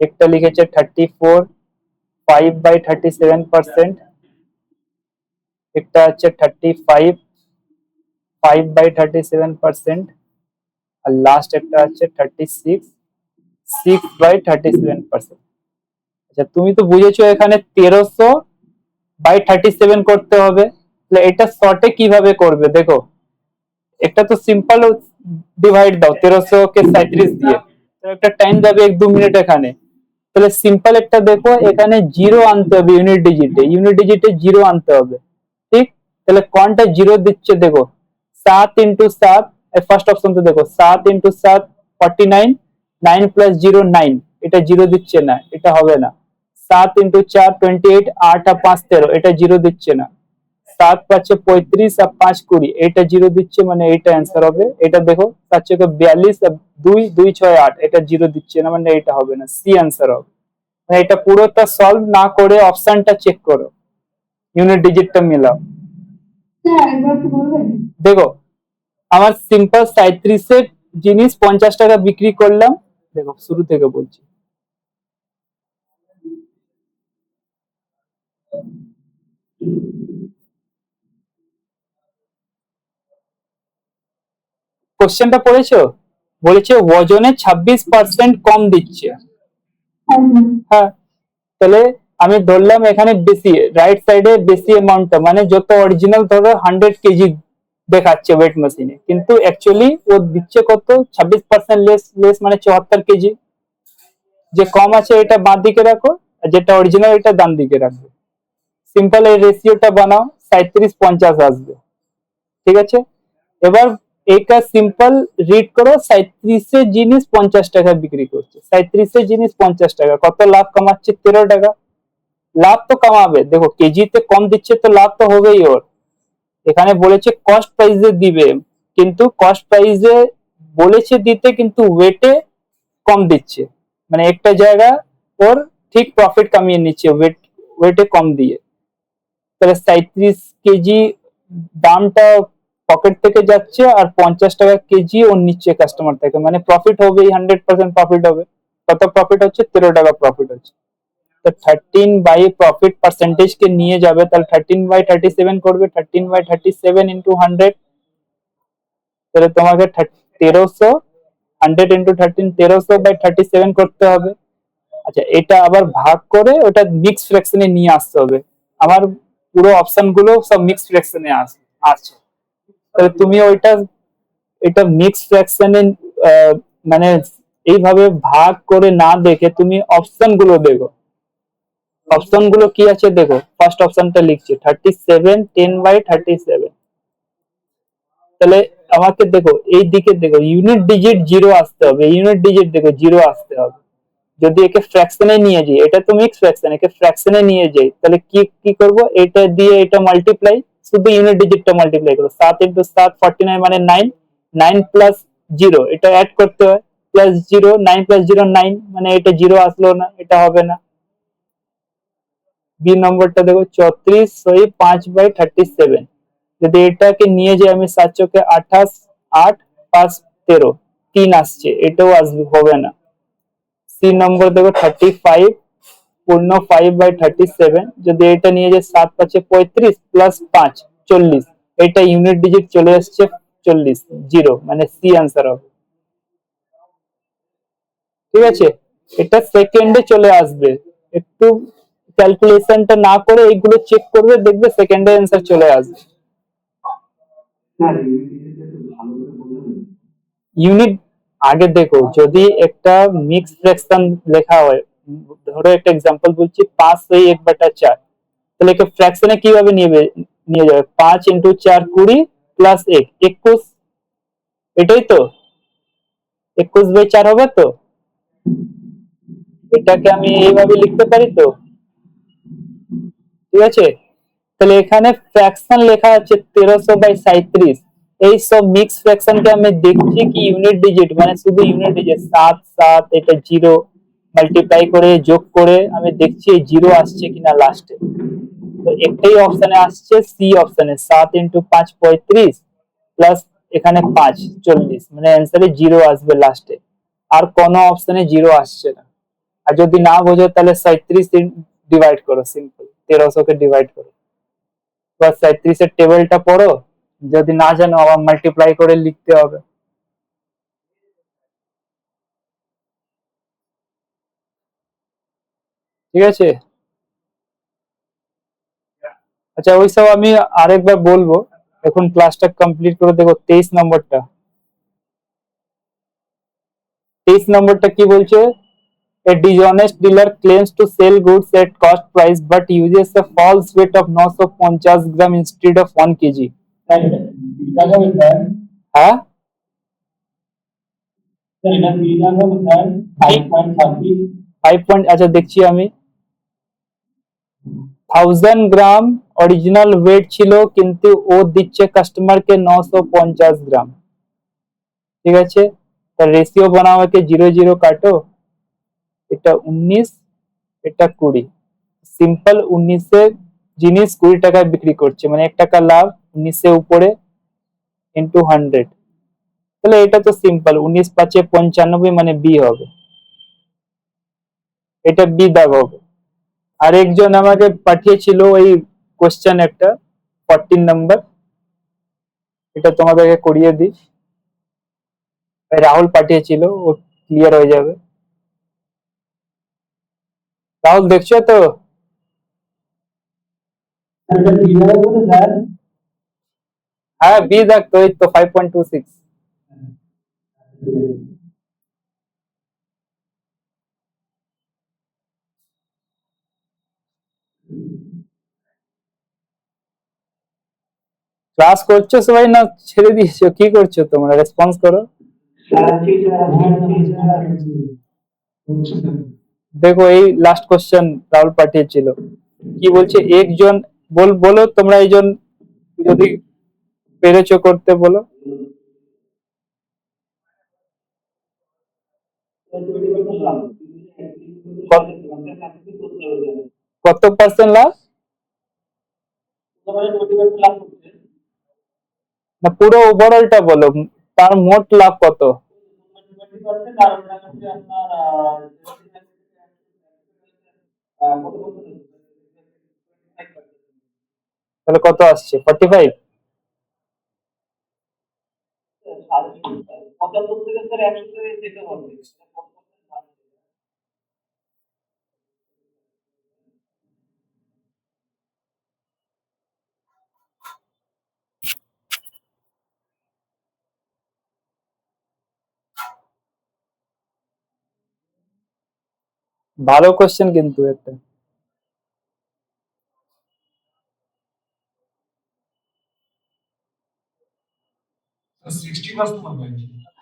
একটা লিখেছে 34 5 বাই 37%, একটা হচ্ছে 35 5 বাই 37%, আর লাস্ট একটা হচ্ছে 36 6 বাই 37%। আচ্ছা, তুমি তো বুঝেছো এখানে 1300 বাই 37 করতে হবে। তাহলে এটা শর্টে কিভাবে করবে দেখো, একটা তো সিম্পল ডিভাইড দাও 1300 কে 37 দিয়ে, তো একটা টাইম যাবে 1-2 মিনিট এখানে। তাহলে সিম্পল একটা দেখো, এখানে জিরো আনতে হবে, ইউনিট ডিজিটে জিরো আনতে হবে। ঠিক, তাহলে কোনটা জিরো দিচ্ছে দেখো, 7 ইন্টু 7, ফার্স্ট অপশন তো দেখো 7 ইন্টু 7 49, 9 প্লাস 0 9, এটা জিরো দিচ্ছে না, এটা হবে না। 7 ইন্টু 4 28, 8 আর 5 13, এটা জিরো দিচ্ছে না। 7 পাঁচে 35 আর 5 20, এটা জিরো দিচ্ছে, মানে এটা অ্যান্সার হবে। এটা দেখো 7 চোখে 42 আর 2 2 6 8, এটা জিরো দিচ্ছে না, মানে এটা হবে না, সি অ্যান্সার হবে। মানে এটা পুরোটা সলভ না করে অপশনটা চেক করো, ইউনিট ডিজিটটা মিলাও। স্যার একবার কি বলবেন? দেখো, আমার সিম্পল 37 এর জিনিস 50 টাকা বিক্রি করলাম। দেখো শুরু থেকে বলছি, কোশ্চেনটা পড়েছো? বলেছে ওজনে 26% কম দিচ্ছে। হ্যাঁ হ্যাঁ। হ্যাঁ, তাহলে আমি ধরলাম এখানে বেশি, রাইট সাইডে বেশি অ্যামাউন্টটা, মানে যত অরিজিনাল ধরো 100 কেজি দেখাচ্ছে ওয়েট মেশিনে, কিন্তু অ্যাকচুয়ালি ও দিচ্ছে কত? 26% লেস, মানে 74 কেজি। যে কম আছে এটা বাঁ দিকে রাখো, আর যেটা অরিজিনাল এটা ডান দিকে রাখবে। সিম্পল এই রেশিওটা বানাও, 37 50 আসবে। ঠিক আছে, এবার এটা সিম্পল রিড করো, 37 এর জিনিস 50 টাকা বিক্রি করছে, 37 এর জিনিস 50 টাকা, কত লাভ কামাচ্ছে? 13 টাকা। লাভ তো কামাবে, দেখো কেজিতে কম দিচ্ছে তো লাভ তো হবেই ওর। এখানে বলেছে কস্ট প্রাইসে দিবে, কিন্তু কস্ট প্রাইসে বলেছে দিতে, কিন্তু ওয়েটে কম দিচ্ছে, মানে একটা জায়গা ওর ঠিক প্রফিট কামিয়ে নিচ্ছে ওয়েটে কম দিয়ে। তাহলে 37 কেজি দামটা পকেট থেকে যাচ্ছে, আর 50 টাকা কেজি ওর নিচ্ছে কাস্টমার থেকে, মানে প্রফিট হবে, 100% প্রফিট হবে। কত প্রফিট হচ্ছে? 13 টাকা প্রফিট হচ্ছে। তো 13 বাই প্রফিট পার্সেন্টেজ কে নিয়ে যাবে, তাহলে 13 বাই 37 করবে, 13 বাই 37 ইন্টু 100, তাহলে তোমাকে 1300, 100 ইন্টু 13, 1300 বাই 37 করতে হবে। আচ্ছা, এটা আবার ভাগ করে ওটা মিক্স ফ্র্যাকশনে নিয়ে আসতে হবে। আমার পুরো অপশন গুলো সব মিক্স ফ্র্যাকশনে আছে। তাহলে তুমি ওইটা, এটা মিক্স ফ্র্যাকশনে মানে এইভাবে ভাগ করে না দেখে তুমি অপশন গুলো দেখো, অপশন গুলো কি আছে দেখো। ফার্স্ট অপশনটা লিখছি 37 10 বাই 37। তাহলে আমাকে দেখো এই দিকে দেখো, ইউনিট ডিজিট জিরো আসতে হবে, ইউনিট ডিজিট দেখো জিরো আসতে হবে। যদি একে ফ্র্যাকশনে নিয়ে যাই, এটা তো মিক্স ফ্র্যাকশন, একে ফ্র্যাকশনে নিয়ে যাই, তাহলে কি কি করব, এটা দিয়ে এটা মাল্টিপ্লাই, শুধু ইউনিট ডিজিটটা মাল্টিপ্লাই করো, 7 ইন্টু 7 49 মানে 9, 9 প্লাস 0 এটা অ্যাড করতে হয়, প্লাস 0, 9 প্লাস 0 9, মানে এটা 0 আসলো না, এটা হবে না। বি নম্বরটা দেখো 34 সই 5/37, যদি এটাকে নিয়ে যাই আমি 7 চোখে 28, 8 5 13, 3 আসছে, এটাও আসবে, হবে না। সি নম্বর দেখো 35 পূর্ণ 5/37, যদি এটা নিয়ে যাই 7 5 35 প্লাস 5 40, এটা ইউনিট ডিজিট চলে আসছে 40, 0, মানে সি আনসার হবে। ঠিক আছে, এটা সেকেন্ডে চলে আসবে, একটু ক্যালকুলেশনটা না করে এইগুলো চেক করবে, দেখবে সেকেন্ডে অ্যান্সার চলে আসবে। স্যার ইউনিট একটু ভালো করে বোঝাবেন। ইউনিট আগে দেখো, যদি একটা মিক্স ফ্র্যাকশন লেখা হয়, ধরো একটা এক্সাম্পল বলছি 5/1/4, তাহলে একে ফ্র্যাকশনে কিভাবে নিয়ে যাবে, 5 ইন্টু 4 20 প্লাস 1 21, এটাই তো 21/4 হবে তো, এটাকে আমি এইভাবে লিখতে পারি তো। ঠিক আছে, তাহলে এখানে ফ্র্যাকশন লেখা আছে 1337, এই সব মিক্স ফ্র্যাকশন কে আমি দেখছি কি ইউনিট ডিজিট, মানে শুধু ইউনিট ডিজিট 7 7, এটা 0, মাল্টিপ্লাই করে যোগ করে আমি দেখছি এই 0 আসছে কিনা লাস্টে, তো একটাই অপশনে আসছে, সি অপশনে, 7 ইন্টু 5 35 প্লাস এখানে 5 40, মানে অ্যান্সারে 0 আসবে লাস্টে, আর কোনো অপশনে 0 আসছে না। আর যদি না বোঝো তাহলে 37 ডিভাইড করো, সিম্পল 1300 কে ডিভাইড করো, বা 37 এর টেবিলটা পড়ো, যদি না জানো আবার মাল্টিপ্লাই করে লিখতে হবে। ঠিক আছে, আচ্ছা ওইসব আমি আরেকবার বলবো, এখন ক্লাসটা কমপ্লিট করে দেখো 23 নম্বরটা। 23 নম্বরটা কি বলছে, a dishonest dealer claims to sell goods at cost price but uses a false weight of 950 gram instead of 1 kg। Sir এটা বিভাগ হবে স্যার। হ্যাঁ, স্যার এটা বিভাগ হবে স্যার 5.26। 5 পয়েন্ট, আচ্ছা দেখছি আমি, 1000 গ্রাম অরিজিনাল ওয়েট ছিল, কিন্তু ও দিচ্ছে কাস্টমারকে 950 গ্রাম। ঠিক আছে, তার রেশিও বানাও, একে 0 0 কাটো, এটা 19, এটা 20, সিম্পল 19 এর জিনিস 20 টাকায় বিক্রি করছে, মানে 1 টাকা লাভ, 19 এর উপরে ইন্টু 100, তাহলে এটা তো সিম্পল, 19 5 95, মানে বি হবে, এটা বি দাগ হবে। আরেকজন আমাকে পাঠিয়েছিল ওই কোশ্চেন একটা 14 নাম্বার, এটা তোমাদেরকে করিয়ে দিই, রাহুল পাঠিয়েছিল, ও ক্লিয়ার হয়ে যাবে। রাহুল দেখছো তো? স্যার এটা বিভাগ হবে স্যার। হ্যাঁ বি দাগ তো, এই তো 5.26। ক্লাস করছো সবাই না ছেড়ে দিয়েছো, কি করছো তোমরা, রেসপন্স করো। স্যার ঠিক স্যার। দেখো এই লাস্ট কোশ্চেন রাহুল পাঠিয়েছিল, কি বলছে, একজন, বলো তোমরা এইজন যদি পেরেছো করতে বলো। কত পার্সেন্ট লাভ, না পুরো ওভারঅলটা বলো, তার মোট লাভ কত, তাহলে কত আসছে, 45। ভালো কোশ্চেন কিন্তু একটা।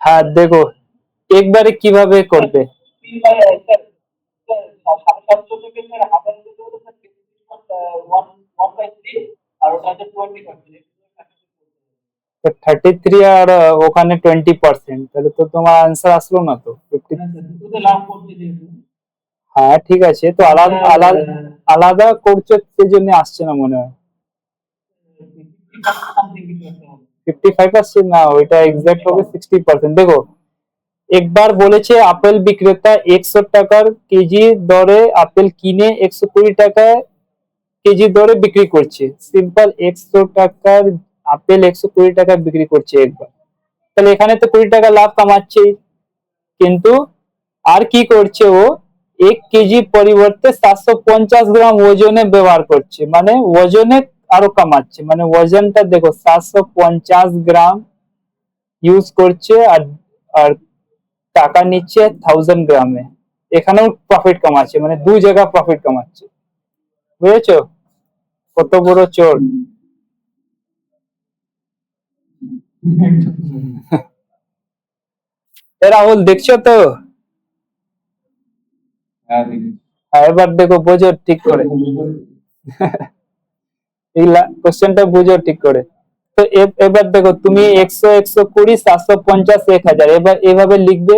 হ্যাঁ দেখো একবারে কিভাবে করবে, 750 থেকে স্যার 1000 দিতে হলে স্যার 1/3 আর ওটা হচ্ছে 20%। তো 33 আর ওখানে 20%, তাহলে তো তোমার আনসার আসলো না তো 50। দুটোতে লাভ করছে যেহেতু হ্যাঁ ঠিক আছে, তো আলাদা আলাদা আলাদা করছো সেই জন্য আসছে না মনে হয়। সামথিং কিছু একটা হবে। 55% না, ওইটা এক্সাক্ট হবে 60%। দেখো, একবার বলেছে আপেল বিক্রেতা 100 টাকার কেজি দরে আপেল কিনে 120 টাকায় কেজি দরে বিক্রি করছে। সিম্পল 100 টাকার আপেল 120 টাকায় বিক্রি করছে একবার, তাহলে এখানে তো 20 টাকা লাভ কামাচ্ছে। কিন্তু আর কি করছে ও, 1 কেজি পরিবর্তে 750 গ্রাম ওজনে ব্যবহার করছে, মানে ওজনে আরো কামাচ্ছে। মানে ওজনটা দেখো, 750 গ্রাম ইউজ করছে আর আর টাকা নিচ্ছে 1000 গ্রামে। এখানেও প্রফিট কামাচ্ছে, মানে দু জায়গা প্রফিট কামাচ্ছে। বুঝেছো কত বড় চোর? রাহুল দেখছো তো? হ্যাঁ দেখি। আর এবার দেখো, বোঝো ঠিক করে, এই কোশ্চেনটা বুঝো ঠিক করে। তো এবার দেখো, তুমি 100, 120, 750, 1000 এবার এভাবে লিখবে।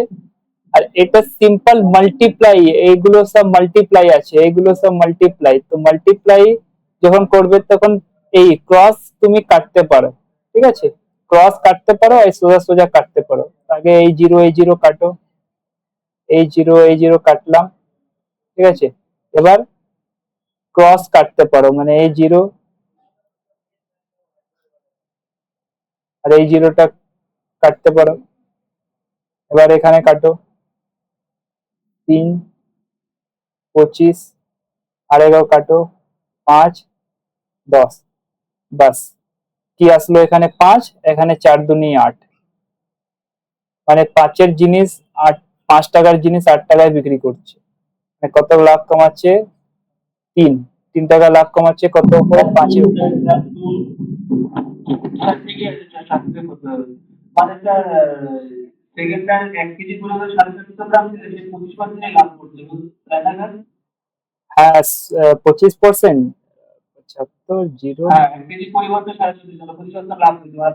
আর এটা সিম্পল মাল্টিপ্লাই, এইগুলো সব মাল্টিপ্লাই আছে, এইগুলো সব মাল্টিপ্লাই। তো মাল্টিপ্লাই যখন করবে তখন এই ক্রস তুমি কাটতে পারো, ঠিক আছে? ক্রস কাটতে পারো আর সোজা সোজা কাটতে পারো। আগে এই জিরো কাটো, এই জিরো কাটলাম, ঠিক আছে? এবার ক্রস কাটতে পারো, মানে এই জিরো আর এই জিরোটা কাটতে পারো। এবার এখানে কাটো, 3, 25, আর এগারো কাটো, 5, 10। বাস, কি আসলো এখানে? 5, এখানে 4 দুনি 8। মানে 5-এর জিনিস 8, 5 টাকার জিনিস 8 টাকায় বিক্রি করছে। মানে কত লাভ কামাচ্ছে? 3 টাকা লাভ কামাচ্ছে। কত উপরে? 5-এর উপরে। স্যার ঠিকই আছে স্যার, সাথে করতে হবে। মানে স্যার সেকেন্ড টাইম 1 কেজি করে 750 গ্রাম দিলে সে 25% লাভ করছে, তাই না স্যার? হ্যাঁ, 25%, 75, জিরো। হ্যাঁ 1 কেজি পরিবর্তে 750 তাহলে 25% লাভ দিতে আর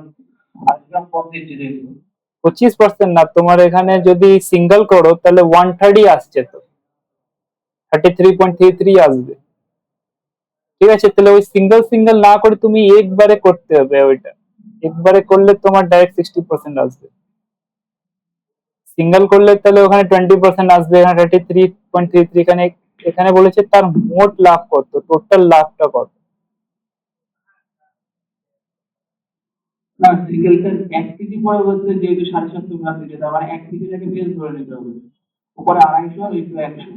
8 গ্রাম কম দিচ্ছে যেহেতু। 25% না, তোমার এখানে যদি সিঙ্গেল করো তাহলে 130 আসছে, তো 33.33 আসবে। ঠিক আছে, তাহলে ওই সিঙ্গেল সিঙ্গেল না করে তুমি একবারে করতে হবে ওইটা। একবারে করলে তোমার ডাইরেক্ট 60% আসবে। সিঙ্গেল করলে তাহলে ওখানে 20% আসবে, এখানে 33.33। এখানে এখানে বলেছে তার মোট লাভ কত, টোটাল লাভটা কত। না সিঙ্গেলটা 1 কেজি পরিবর্তে যেহেতু 750 গ্রাম দিচ্ছে তার মানে 1 কেজিটাকে বেশ ধরে নিতে হবে। উপরে 250 আর নিচে 100।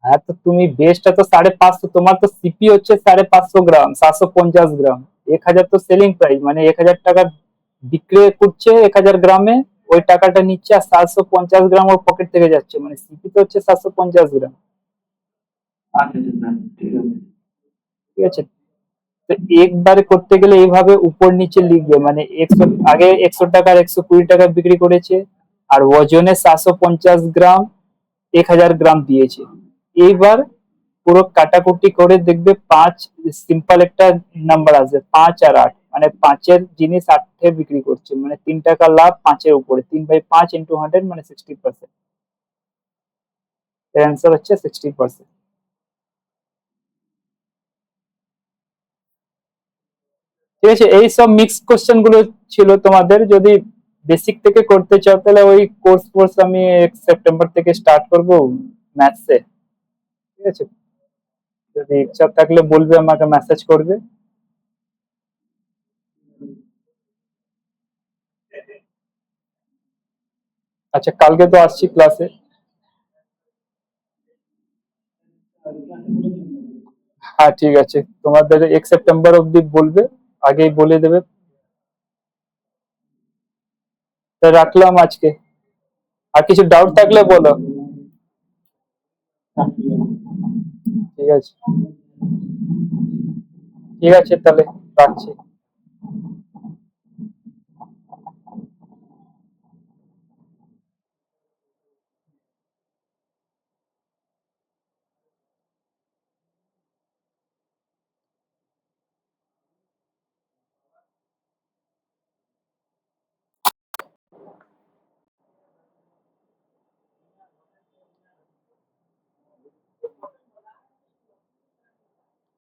হ্যাঁ, তো তুমি বেসটা তো 550, তোমার তো সিপি হচ্ছে 550 গ্রাম, 750 গ্রাম। 1000 তো সেলিং প্রাইস, মানে 1000 টাকা বিক্রি করছে 1000 গ্রামে, ওই টাকাটা নিচ্ছে আর 750 গ্রাম ওর পকেট থেকে যাচ্ছে, মানে সিপি তো হচ্ছে 750 গ্রাম। আচ্ছা আচ্ছা স্যার ঠিক আছে। ঠিক আছে, তো একবারে করতে গেলে এইভাবে উপর নিচে লিখবে, মানে 100 আগে 100 টাকার 120 টাকা বিক্রি করেছে, আর ওজনে 750 গ্রাম 1000 গ্রাম দিয়েছে। এইবার পুরো কাটাকুটি করে দেখবে 5, সিম্পল একটা নাম্বার আসবে 5 আর 8, মানে 5-এর জিনিস 8-এ বিক্রি করছে, মানে 3 টাকা লাভ 5-এর উপরে। 3/5 ইন্টু 100 মানে 60%। এর অ্যান্সার হচ্ছে 60%। ঠিক আছে, এই সব মিক্স কোশ্চেন গুলো ছিল তোমাদের। যদি বেসিক থেকে করতে চাও তাহলে ওই কোর্স আমি সেপ্টেম্বর থেকে স্টার্ট করব ম্যাথসে। ঠিক আছে, যদি ইচ্ছা থাকলে বলবে, আমাকে মেসেজ করবে। আচ্ছা, কালকে তো আসছি ক্লাসে। হ্যাঁ ঠিক আছে, তোমাদের 1 সেপ্টেম্বর অব্দি বলবে, আগেই বলে দেবে। তো রাখলাম আজকে, আর কিছু ডাউট থাকলে বলো। ঠিক আছে, ঠিক আছে তাহলে রাখছি।